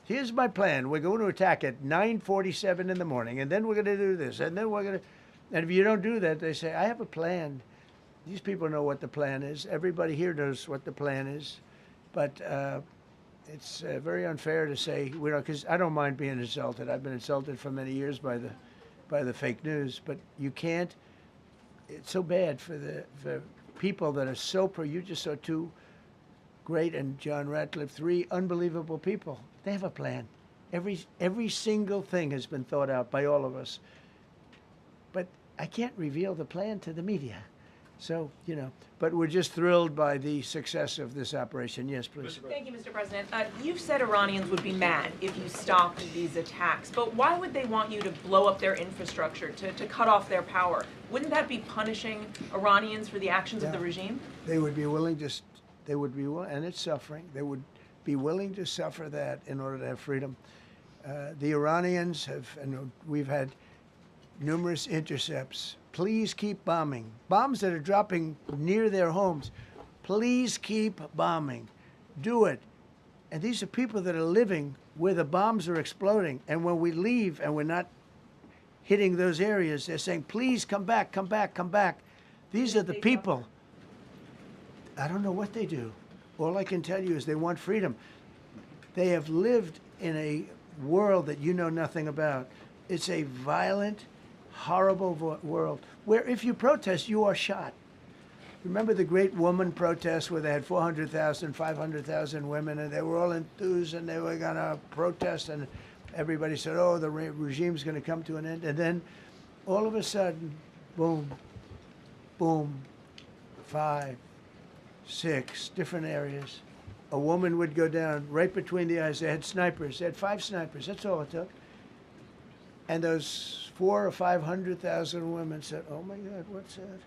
here's my plan. We're going to attack at 9:47 in the morning, and then we're going to do this, and then we're going to, and if you don't do that, they say, I have a plan. These people know what the plan is. Everybody here knows what the plan is, but it's very unfair to say, you know, because I don't mind being insulted. I've been insulted for many years by the fake news, but you can't. It's so bad for the people that are so pro. You just saw two great, and John Ratcliffe, three unbelievable people. They have a plan. Every single thing has been thought out by all of us. But I can't reveal the plan to the media. So, you know, but we're just thrilled by the success of this operation. Yes, please. Thank you, Mr. President. You've said Iranians would be mad if you stopped these attacks, but why would they want you to blow up their infrastructure, to cut off their power? Wouldn't that be punishing Iranians for the actions of the regime? They would be willing to, and it's suffering. They would be willing to suffer that in order to have freedom. The Iranians have, and we've had numerous intercepts. Please keep bombing. Bombs that are dropping near their homes. Please keep bombing. Do it. And these are people that are living where the bombs are exploding. And when we leave and we're not hitting those areas, they're saying, please come back, come back, come back. These are the people. I don't know what they do. All I can tell you is they want freedom. They have lived in a world that you know nothing about. It's a violent, horrible world where if you protest, you are shot. Remember the great woman protests where they had 400,000, 500,000 women, and they were all enthused and they were going to protest, and everybody said, oh, the regime's going to come to an end. And then all of a sudden, boom, boom, 5, 6 different areas. A woman would go down right between the eyes. They had snipers. They had 5 snipers. That's all it took. And those 400,000 or 500,000 women said, oh my God, what's that?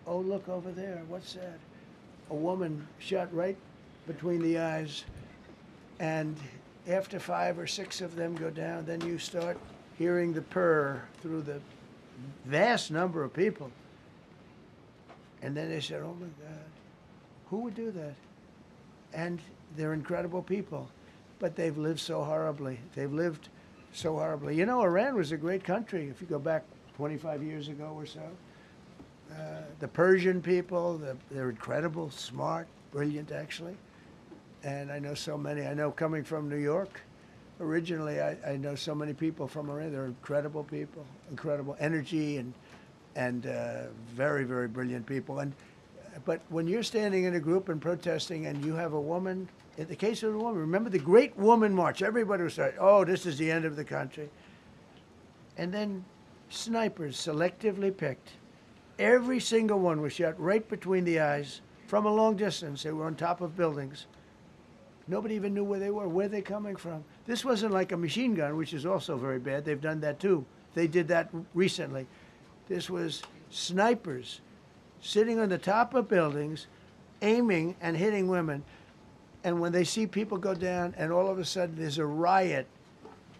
Oh, look over there, what's that? A woman shot right between the eyes. And after 5 or 6 of them go down, then you start hearing the purr through the vast number of people. And then they said, oh my God, who would do that? And they're incredible people, but they've lived so horribly. They've lived so horribly. You know, Iran was a great country if you go back 25 years ago or so. The Persian people, they're incredible, smart, brilliant actually. And I know so many. I know coming from New York, originally I know so many people from Iran. They're incredible people, incredible energy and very, very brilliant people. But when you're standing in a group and protesting and you have a woman, in the case of the woman, remember the Great Woman March, everybody was saying, oh, this is the end of the country. And then snipers selectively picked. Every single one was shot right between the eyes from a long distance. They were on top of buildings. Nobody even knew where they were. Where they coming from? This wasn't like a machine gun, which is also very bad. They've done that too. They did that recently. This was snipers sitting on the top of buildings, aiming and hitting women. And when they see people go down, and all of a sudden there's a riot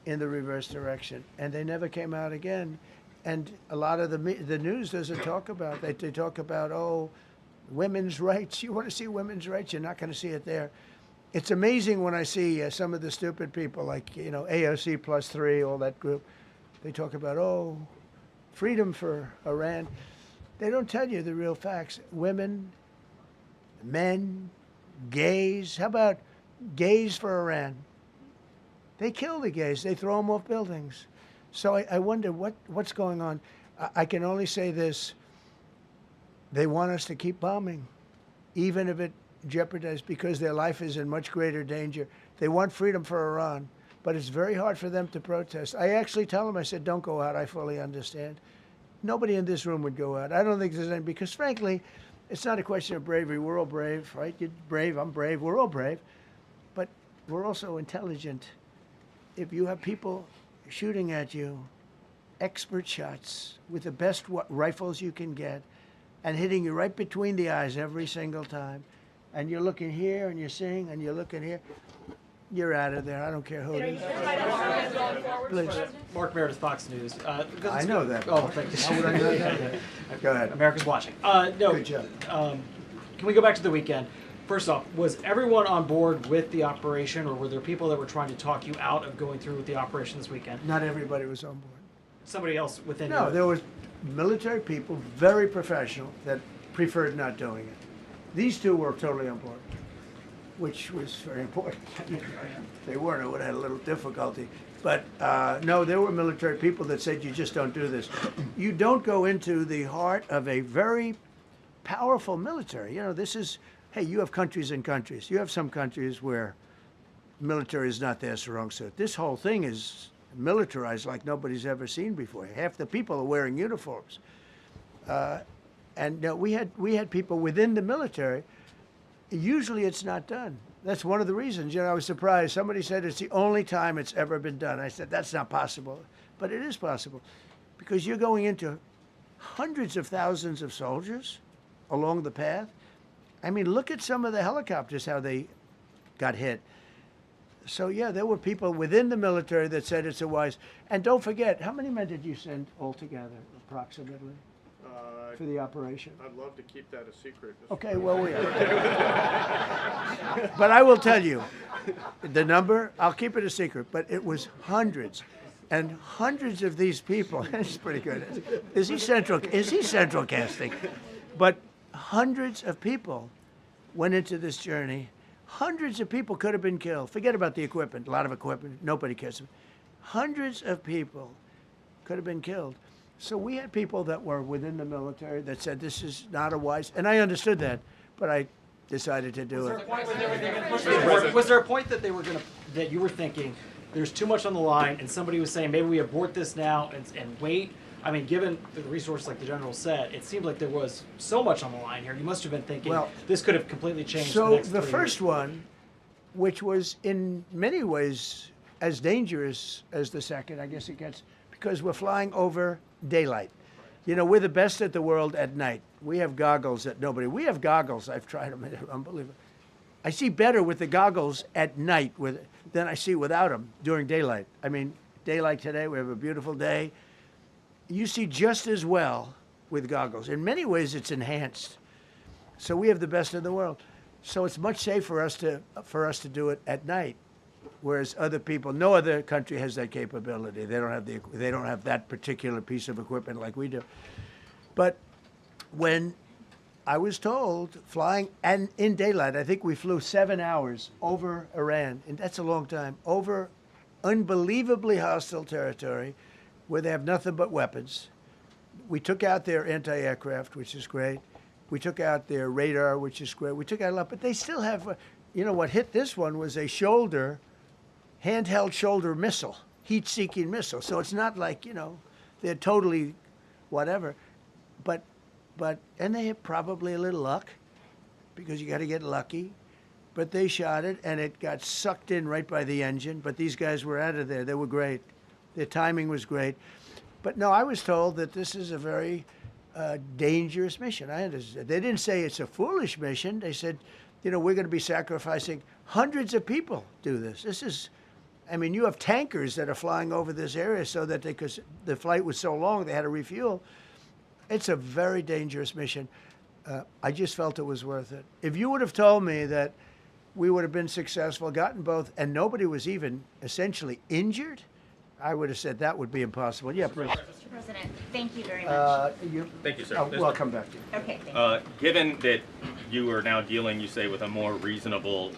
in the reverse direction, and they never came out again. And a lot of the news doesn't talk about that. They talk about, oh, women's rights. You want to see women's rights? You're not going to see it there. It's amazing when I see some of the stupid people like, you know, AOC +3, all that group. They talk about, oh, freedom for Iran. They don't tell you the real facts. Women, men, gays. How about gays for Iran. They kill the gays. They throw them off buildings. So I wonder what's going on. I can only say this. They want us to keep bombing, even if it jeopardizes, because their life is in much greater danger. They want freedom for Iran, but it's very hard for them to protest. I actually tell them, I said, don't go out. I fully understand. Nobody in this room would go out. I don't think there's any, because frankly, it's not a question of bravery. We're all brave, right? You're brave, I'm brave, we're all brave. But we're also intelligent. If you have people shooting at you, expert shots with the best rifles you can get, and hitting you right between the eyes every single time, and you're looking here and you're seeing and you're looking here, you're out of there. I don't care who it is. Please. Mark Meredith, Fox News. I know that. Oh, thank you. How would I know that? Go ahead. America's watching. No. Good job. Can we go back to the weekend? First off, was everyone on board with the operation, or were there people that were trying to talk you out of going through with the operation this weekend? Not everybody was on board. Somebody else within No, your- there was military people, very professional, that preferred not doing it. These two were totally on board, which was very important. If they weren't, it would have had a little difficulty. But no, there were military people that said, you just don't do this. You don't go into the heart of a very powerful military. You know, this is, hey, you have countries and countries. You have some countries where military is not their strong suit. This whole thing is militarized like nobody's ever seen before. Half the people are wearing uniforms. And we had people within the military. Usually it's not done. That's one of the reasons. You know, I was surprised. Somebody said it's the only time it's ever been done. I said, that's not possible. But it is possible, because you're going into hundreds of thousands of soldiers along the path. I mean, look at some of the helicopters, how they got hit. So, yeah, there were people within the military that said it's a wise. And don't forget, how many men did you send altogether, approximately, for the operation? I'd love to keep that a secret. Okay, well, but I will tell you, the number, I'll keep it a secret, but it was hundreds. And hundreds of these people, it's pretty good. Is he central casting? But hundreds of people went into this journey. Hundreds of people could have been killed. Forget about the equipment, a lot of equipment, nobody cares. Hundreds of people could have been killed. So we had people that were within the military that said this is not a wise, and I understood that, but I decided to do it. Was there a point that that you were thinking there's too much on the line, and somebody was saying maybe we abort this now and wait? I mean, given the resource, like the general said, it seemed like there was so much on the line here. You must have been thinking, Well, this could have completely changed the So next the 3 first years. one, which was in many ways as dangerous as the second, I guess it gets, because we're flying over daylight. You know, we're the best at the world at night. We have goggles that nobody, we have goggles, I've tried them, they're unbelievable. I see better with the goggles at night than I see without them during daylight. I mean, daylight today, we have a beautiful day. You see just as well with goggles. In many ways, it's enhanced. So we have the best in the world. So it's much safer for us to do it at night, whereas other people, no other country has that capability. They don't have that particular piece of equipment like we do. But when I was told flying and in daylight, I think we flew 7 hours over Iran, and that's a long time, over unbelievably hostile territory, where they have nothing but weapons. We took out their anti-aircraft, which is great. We took out their radar, which is great. We took out a lot, but they still have, you know, what hit this one was a handheld shoulder missile, heat-seeking missile. So it's not like, you know, they're totally whatever. And they had probably a little luck, because you got to get lucky. But they shot it, and it got sucked in right by the engine. But these guys were out of there. They were great. Their timing was great. But no, I was told that this is a very dangerous mission. I understand. They didn't say it's a foolish mission. They said, you know, we're going to be sacrificing hundreds of people do this. This is, I mean, you have tankers that are flying over this area so that because the flight was so long, they had to refuel. It's a very dangerous mission. I just felt it was worth it. If you would have told me that we would have been successful, gotten both, and nobody was even essentially injured, I would have said that would be impossible. Yeah, please. Mr. President, thank you very much. Thank you, sir. I'll come back to you. Okay, thank you. Given that you are now dealing, you say, with a more reasonable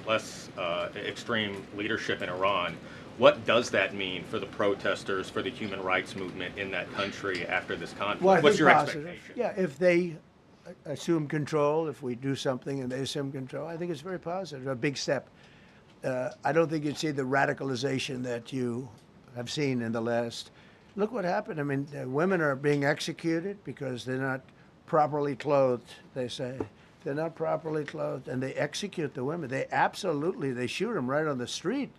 less extreme leadership in Iran. What does that mean for the protesters, for the human rights movement in that country after this conflict? Well, I What's think your positive. expectation? Yeah, if they assume control, if we do something and they assume control, I think it's very positive, a big step. I don't think you'd see the radicalization that you have seen in the last. Look what happened. I mean, women are being executed because they're not properly clothed, they say. They're not properly clothed, and they execute the women. They shoot them right on the street.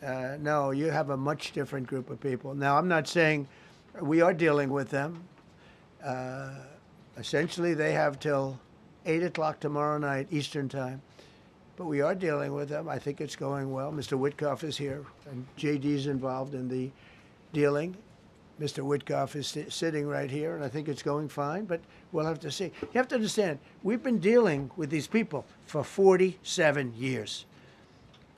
No, you have a much different group of people. Now, I'm not saying we are dealing with them. Essentially, they have till 8 o'clock tomorrow night, Eastern time. But we are dealing with them. I think it's going well. Mr. Witkoff is here, and JD's involved in the dealing. Mr. Witkoff is sitting right here, and I think it's going fine, but we'll have to see. You have to understand, we've been dealing with these people for 47 years.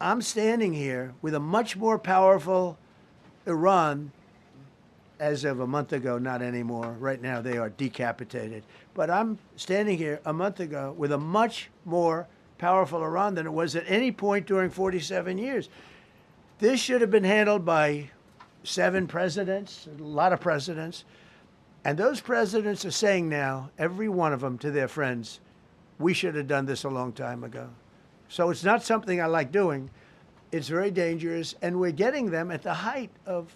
I'm standing here with a much more powerful Iran as of a month ago, not anymore. Right now, they are decapitated. But I'm standing here a month ago with a much more powerful Iran than it was at any point during 47 years. This should have been handled by 7 presidents, a lot of presidents. And those presidents are saying now, every one of them to their friends, we should have done this a long time ago. So it's not something I like doing. It's very dangerous, and we're getting them at the height of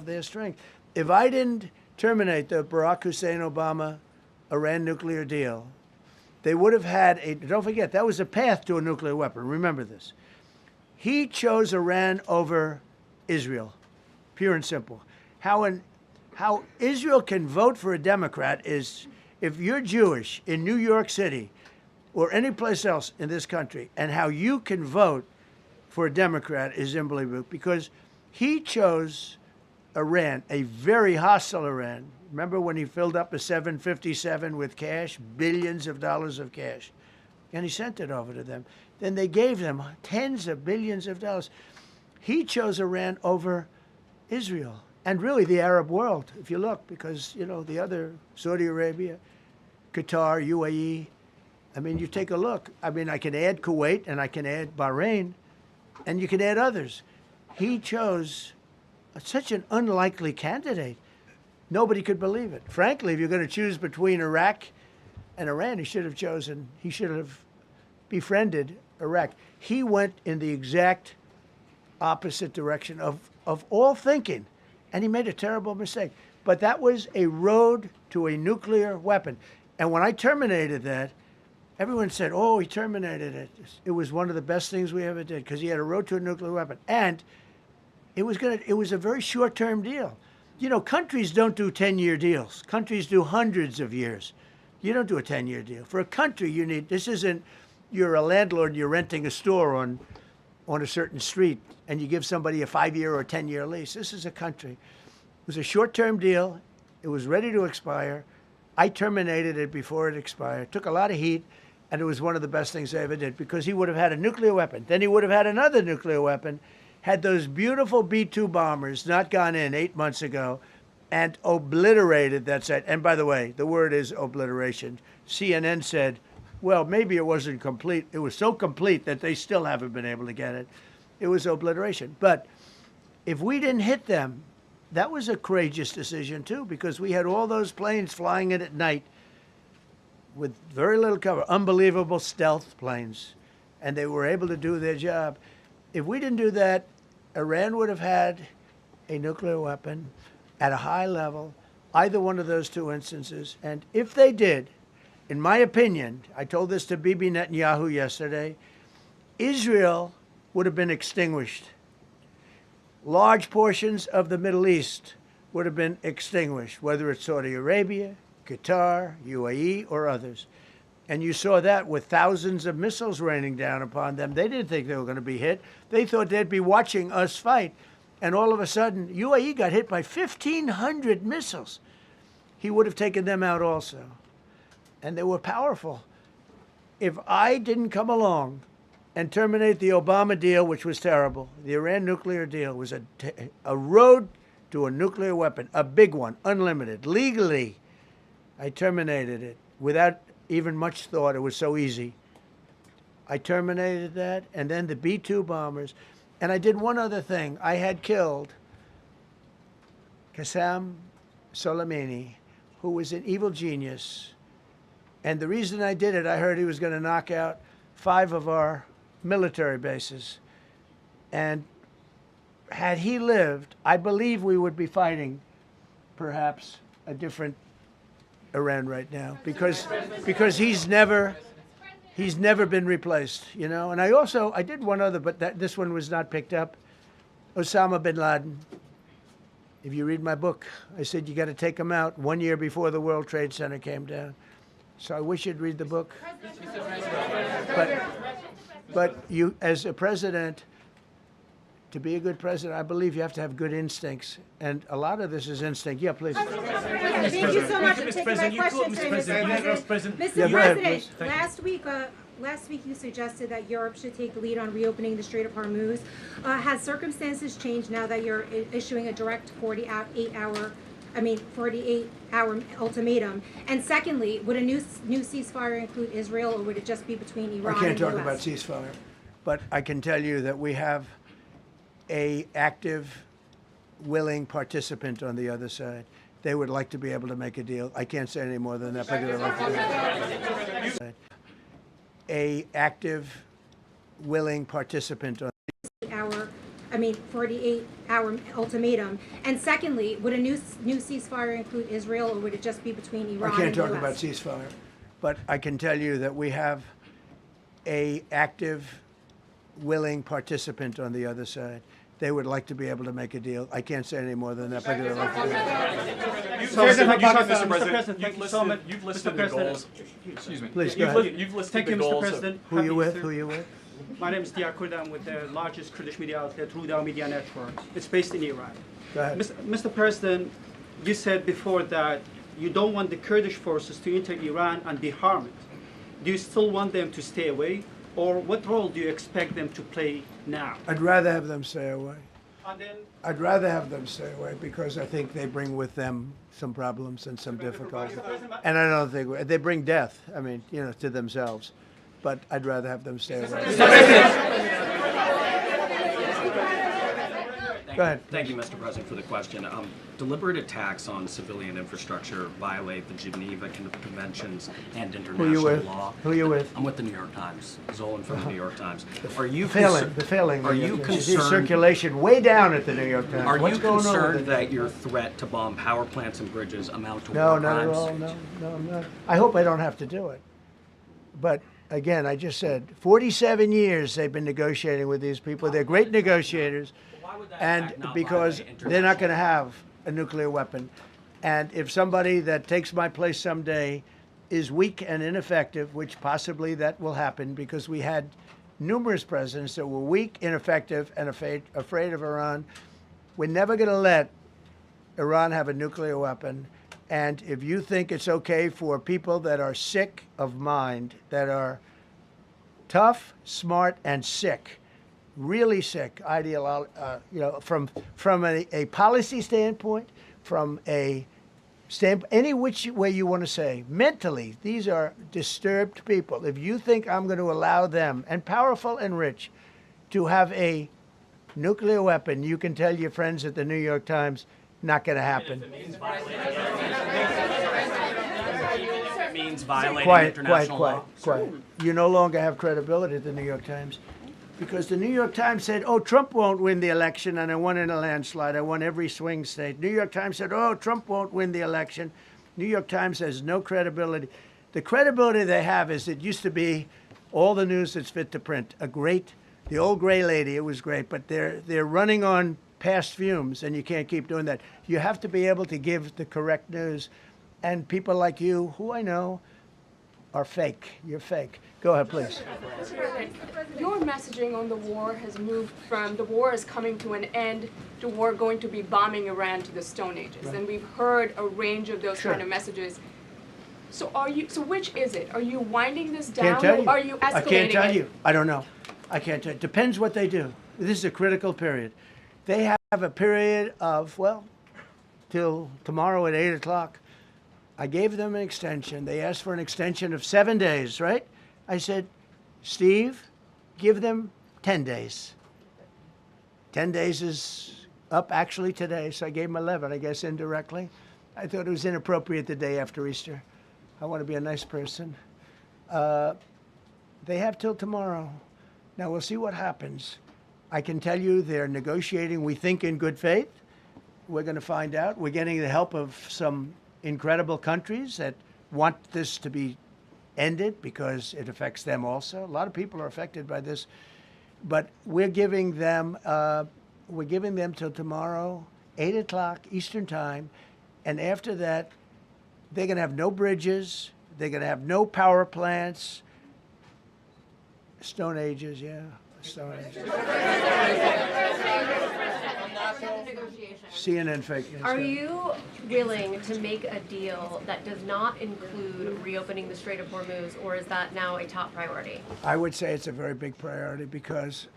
their strength. If I didn't terminate the Barack Hussein Obama Iran nuclear deal, they would have had don't forget, that was a path to a nuclear weapon. Remember this. He chose Iran over Israel, pure and simple. How Israel can vote for a Democrat is if you're Jewish in New York City or any place else in this country, and how you can vote for a Democrat is unbelievable, because he chose Iran, a very hostile Iran. Remember when he filled up a 757 with cash, billions of dollars of cash, and he sent it over to them. Then they gave them tens of billions of dollars. He chose Iran over Israel, and really the Arab world, if you look, because, you know, the other, Saudi Arabia, Qatar, UAE, I mean, you take a look. I mean, I can add Kuwait and I can add Bahrain, and you can add others. He chose such an unlikely candidate. Nobody could believe it. Frankly, if you're going to choose between Iraq and Iran, he should have befriended Iraq. He went in the exact opposite direction of all thinking, and he made a terrible mistake. But that was a road to a nuclear weapon. And when I terminated that, everyone said, oh, he terminated it. It was one of the best things we ever did, because he had a road to a nuclear weapon. And it was a very short-term deal. You know, countries don't do 10-year deals. Countries do hundreds of years. You don't do a 10-year deal. For a country, this isn't, you're a landlord and you're renting a store on a certain street, and you give somebody a 5-year or a 10-year lease. This is a country. It was a short-term deal. It was ready to expire. I terminated it before it expired. Took a lot of heat, and it was one of the best things I ever did, because he would have had a nuclear weapon. Then he would have had another nuclear weapon, had those beautiful B-2 bombers not gone in 8 months ago and obliterated that site. And by the way, the word is obliteration. CNN said, well, maybe it wasn't complete. It was so complete that they still haven't been able to get it. It was obliteration. But if we didn't hit them, that was a courageous decision, too, because we had all those planes flying in at night with very little cover, unbelievable stealth planes, and they were able to do their job. If we didn't do that, Iran would have had a nuclear weapon at a high level, either one of those two instances. And if they did, in my opinion, I told this to Bibi Netanyahu yesterday, Israel would have been extinguished. Large portions of the Middle East would have been extinguished, whether it's Saudi Arabia, Qatar, UAE, or others. And you saw that with thousands of missiles raining down upon them. They didn't think they were going to be hit. They thought they'd be watching us fight. And all of a sudden, UAE got hit by 1,500 missiles. He would have taken them out also. And they were powerful. If I didn't come along and terminate the Obama deal, which was terrible, the Iran nuclear deal was a road to a nuclear weapon, a big one, unlimited, legally. I terminated it without even much thought. It was so easy. I terminated that, and then the B-2 bombers. And I did one other thing. I had killed Qasem Soleimani, who was an evil genius. And the reason I did it, I heard he was going to knock out 5 of our military bases. And had he lived, I believe we would be fighting perhaps a different Iran right now, because he's never been replaced, you know. And I did one other, but this one was not picked up. Osama bin Laden. If you read my book, I said you got to take him out 1 year before the World Trade Center came down. So I wish you'd read the book. But you, as a president, to be a good president, I believe you have to have good instincts. And a lot of this is instinct. Yeah, please. Thank you so much for taking my question today, Mr. President. Yeah, Mr. go ahead, President, last week you suggested that Europe should take the lead on reopening the Strait of Hormuz. Has circumstances changed now that you're issuing a direct 48-hour ultimatum? And secondly, would a new ceasefire include Israel, or would it just be between Iran and the US? I can't talk about ceasefire, but I can tell you that we have a active, willing participant on the other side. They would like to be able to make a deal. I can't say any more than that, but they'd like to be able to. A active, willing participant on 48-hour ultimatum. And secondly, would a new ceasefire include Israel, or would it just be between Iran I can't and the talk US? about ceasefire, but I can tell you that we have a active, willing participant on the other side. They would like to be able to make a deal. I can't say any more than that, but they'd like to be Mr. President, thank you so much. You've listed the goals. Excuse me. Please, go ahead. You've listed Thank the you, Mr. goals. President. Who you with? Happy Who to- you with? My name is Dia Kurda. I'm with the largest Kurdish media outlet, Ruda Media Network. It's based in Iran. Go ahead. Mr. President, you said before that you don't want the Kurdish forces to enter Iran and be harmed. Do you still want them to stay away, or what role do you expect them to play now? I'd rather have them stay away. And then, I'd rather have them stay away because I think they bring with them some problems and some difficulties. And I don't think they bring death, I mean, you know, to themselves. But I'd rather have them stay away. Go ahead. Thank you, Mr. President, for the question. Deliberate attacks on civilian infrastructure violate the Geneva Conventions and Who you international with? law. Who you with? I'm with the New York Times. Zolan from the New York Times. Are you The failing. Are you see concerned? circulation way down at the New York Times. Are What's you going on concerned with it? that your threat to bomb power plants and bridges amount to No, war not at crimes? all. No, I'm not. I hope I don't have to do it. But again, I just said 47 years they've been negotiating with these people. They're great negotiators. And because they're not going to have a nuclear weapon. And if somebody that takes my place someday is weak and ineffective, which possibly that will happen because we had numerous presidents that were weak, ineffective, and afraid of Iran, we're never going to let Iran have a nuclear weapon. And if you think it's okay for people that are sick of mind, that are tough, smart, and sick, really sick, you know, from a policy standpoint, from a standpoint, any which way you want to say, mentally, these are disturbed people. If you think I'm going to allow them, and powerful and rich, to have a nuclear weapon, you can tell your friends at the New York Times, not going to happen. It means violating international law. Quiet. You no longer have credibility at the New York Times. Because the New York Times said, oh, Trump won't win the election, and I won in a landslide. I won every swing state. New York Times said, oh, Trump won't win the election. New York Times has no credibility. The credibility they have is it used to be all the news that's fit to print. The old gray lady, it was great, but they're running on past fumes, and you can't keep doing that. You have to be able to give the correct news. And people like you, who I know, are fake. You're fake. Go ahead, please. Your messaging on the war has moved from the war is coming to an end to war going to be bombing Iran to the Stone Ages. Right. And we've heard a range of those kind of messages. So which is it? Are you winding this down? Can't tell you. Or are you escalating I can't tell it? you. I don't know. I can't tell you. Depends what they do. This is a critical period. They have a period of, well, till tomorrow at 8 o'clock. I gave them an extension. They asked for an extension of 7 days, right? I said, Steve, give them 10 days. 10 days is up actually today, so I gave him 11, I guess indirectly. I thought it was inappropriate the day after Easter. I want to be a nice person. They have till tomorrow. Now we'll see what happens. I can tell you they're negotiating, we think, in good faith. We're going to find out. We're getting the help of some incredible countries that want this to be ended because it affects them also. A lot of people are affected by this. But we're giving them till tomorrow, 8 o'clock Eastern time. And after that, they're going to have no bridges. They're going to have no power plants. Stone Ages, yeah. Stone Ages. CNN fake news. Are you willing to make a deal that does not include reopening the Strait of Hormuz, or is that now a top priority? I would say it's a very big priority because,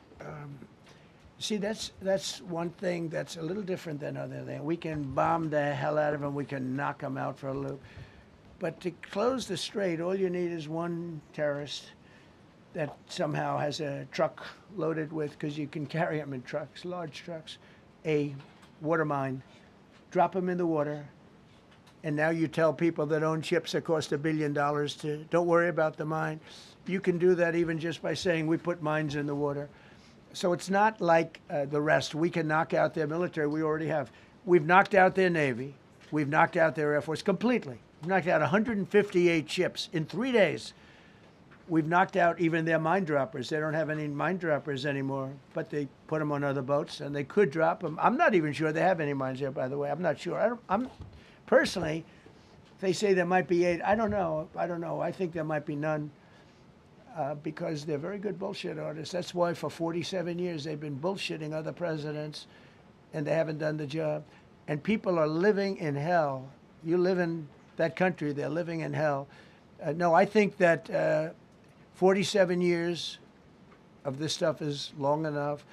see, that's one thing that's a little different than other things. We can bomb the hell out of them. We can knock them out for a loop. But to close the strait, all you need is one terrorist that somehow has a truck loaded with, because you can carry them in trucks, large trucks, a water mine, drop them in the water, and now you tell people that own ships that cost $1 billion to don't worry about the mine. You can do that even just by saying we put mines in the water. So it's not like the rest. We can knock out their military. We already have. We've knocked out their Navy. We've knocked out their Air Force completely. We've knocked out 158 ships in 3 days. We've knocked out even their mine droppers. They don't have any mine droppers anymore, but they put them on other boats, and they could drop them. I'm not even sure they have any mines there, by the way. I'm not sure. I'm personally, they say there might be 8. I don't know. I think there might be none because they're very good bullshit artists. That's why for 47 years they've been bullshitting other presidents, and they haven't done the job. And people are living in hell. You live in that country, they're living in hell. No, I think that 47 years of this stuff is long enough.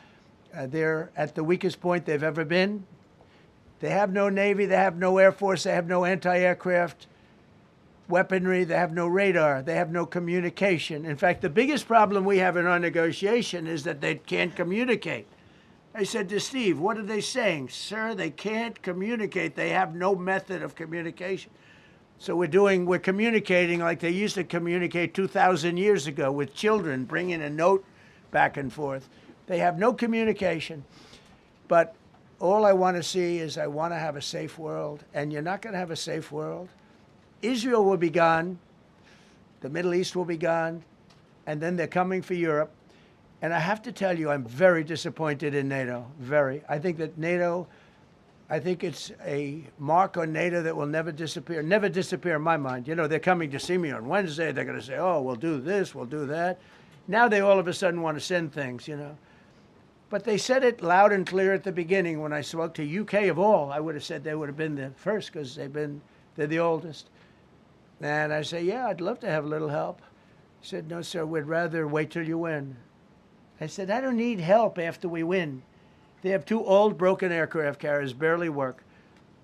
They're at the weakest point they've ever been. They have no Navy, they have no Air Force, they have no anti-aircraft weaponry, they have no radar, they have no communication. In fact, the biggest problem we have in our negotiation is that they can't communicate. I said to Steve, what are they saying? Sir, they can't communicate. They have no method of communication. So we're communicating like they used to communicate 2,000 years ago with children, bringing a note back and forth. They have no communication. But all I want to see is I want to have a safe world. And you're not going to have a safe world. Israel will be gone. The Middle East will be gone. And then they're coming for Europe. And I have to tell you, I'm very disappointed in NATO. Very. I think that NATO... I think it's a mark on NATO that will never disappear in my mind. You know, they're coming to see me on Wednesday. They're going to say, oh, we'll do this, we'll do that. Now they all of a sudden want to send things, you know. But they said it loud and clear at the beginning when I spoke to UK of all. I would have said they would have been the first because they're the oldest. And I say, yeah, I'd love to have a little help. He said, no, sir, we'd rather wait till you win. I said, I don't need help after we win. They have 2 old broken aircraft carriers, barely work.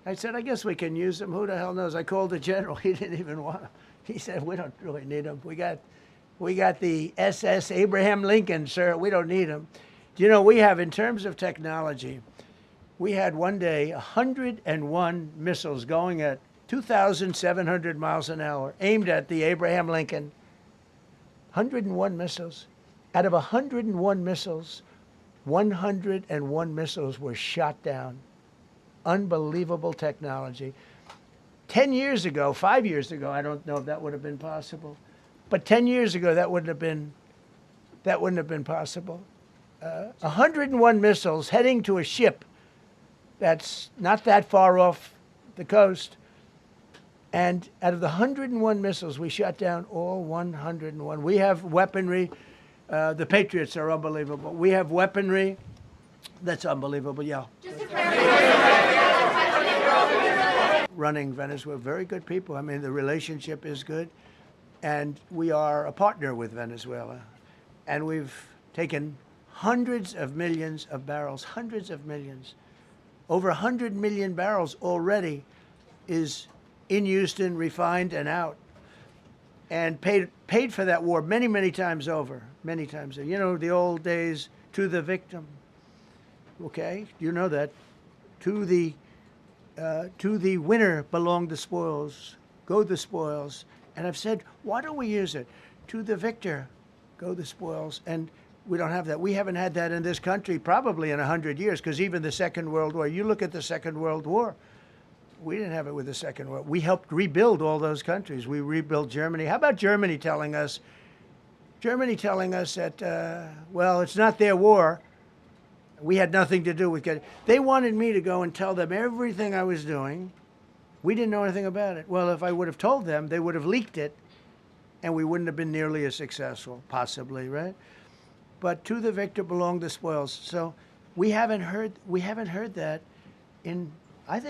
I said, I guess we can use them. Who the hell knows? I called the general. He didn't even want them. He said, we don't really need them. We got the SS Abraham Lincoln, sir. We don't need them. Do you know, we have, in terms of technology, we had one day 101 missiles going at 2,700 miles an hour, aimed at the Abraham Lincoln. 101 missiles. Out of 101 missiles, 101 missiles were shot down. Unbelievable technology. 10 years ago, 5 years ago, I don't know if that would have been possible. But 10 years ago, that wouldn't have been possible. 101 missiles heading to a ship that's not that far off the coast. And out of the 101 missiles, we shot down all 101. We have weaponry. The Patriots are unbelievable. We have weaponry that's unbelievable, yeah. Running Venezuela, very good people. I mean, the relationship is good. And we are a partner with Venezuela. And we've taken hundreds of millions of barrels, hundreds of millions. Over 100 million barrels already is in Houston, refined and out. and paid for that war many, many times over, many times. You know, the old days, to the victim. Okay, you know that. To the winner belong the spoils, go the spoils. And I've said, why don't we use it? To the victor go the spoils. And we don't have that. We haven't had that in this country probably in 100 years, because even the Second World War, you look at the Second World War, we didn't have it with the Second World. We helped rebuild all those countries. We rebuilt Germany. How about Germany telling us that, well, it's not their war. We had nothing to do with it. They wanted me to go and tell them everything I was doing. We didn't know anything about it. Well, if I would have told them, they would have leaked it, and we wouldn't have been nearly as successful, possibly, right? But to the victor belong the spoils. So we haven't heard that in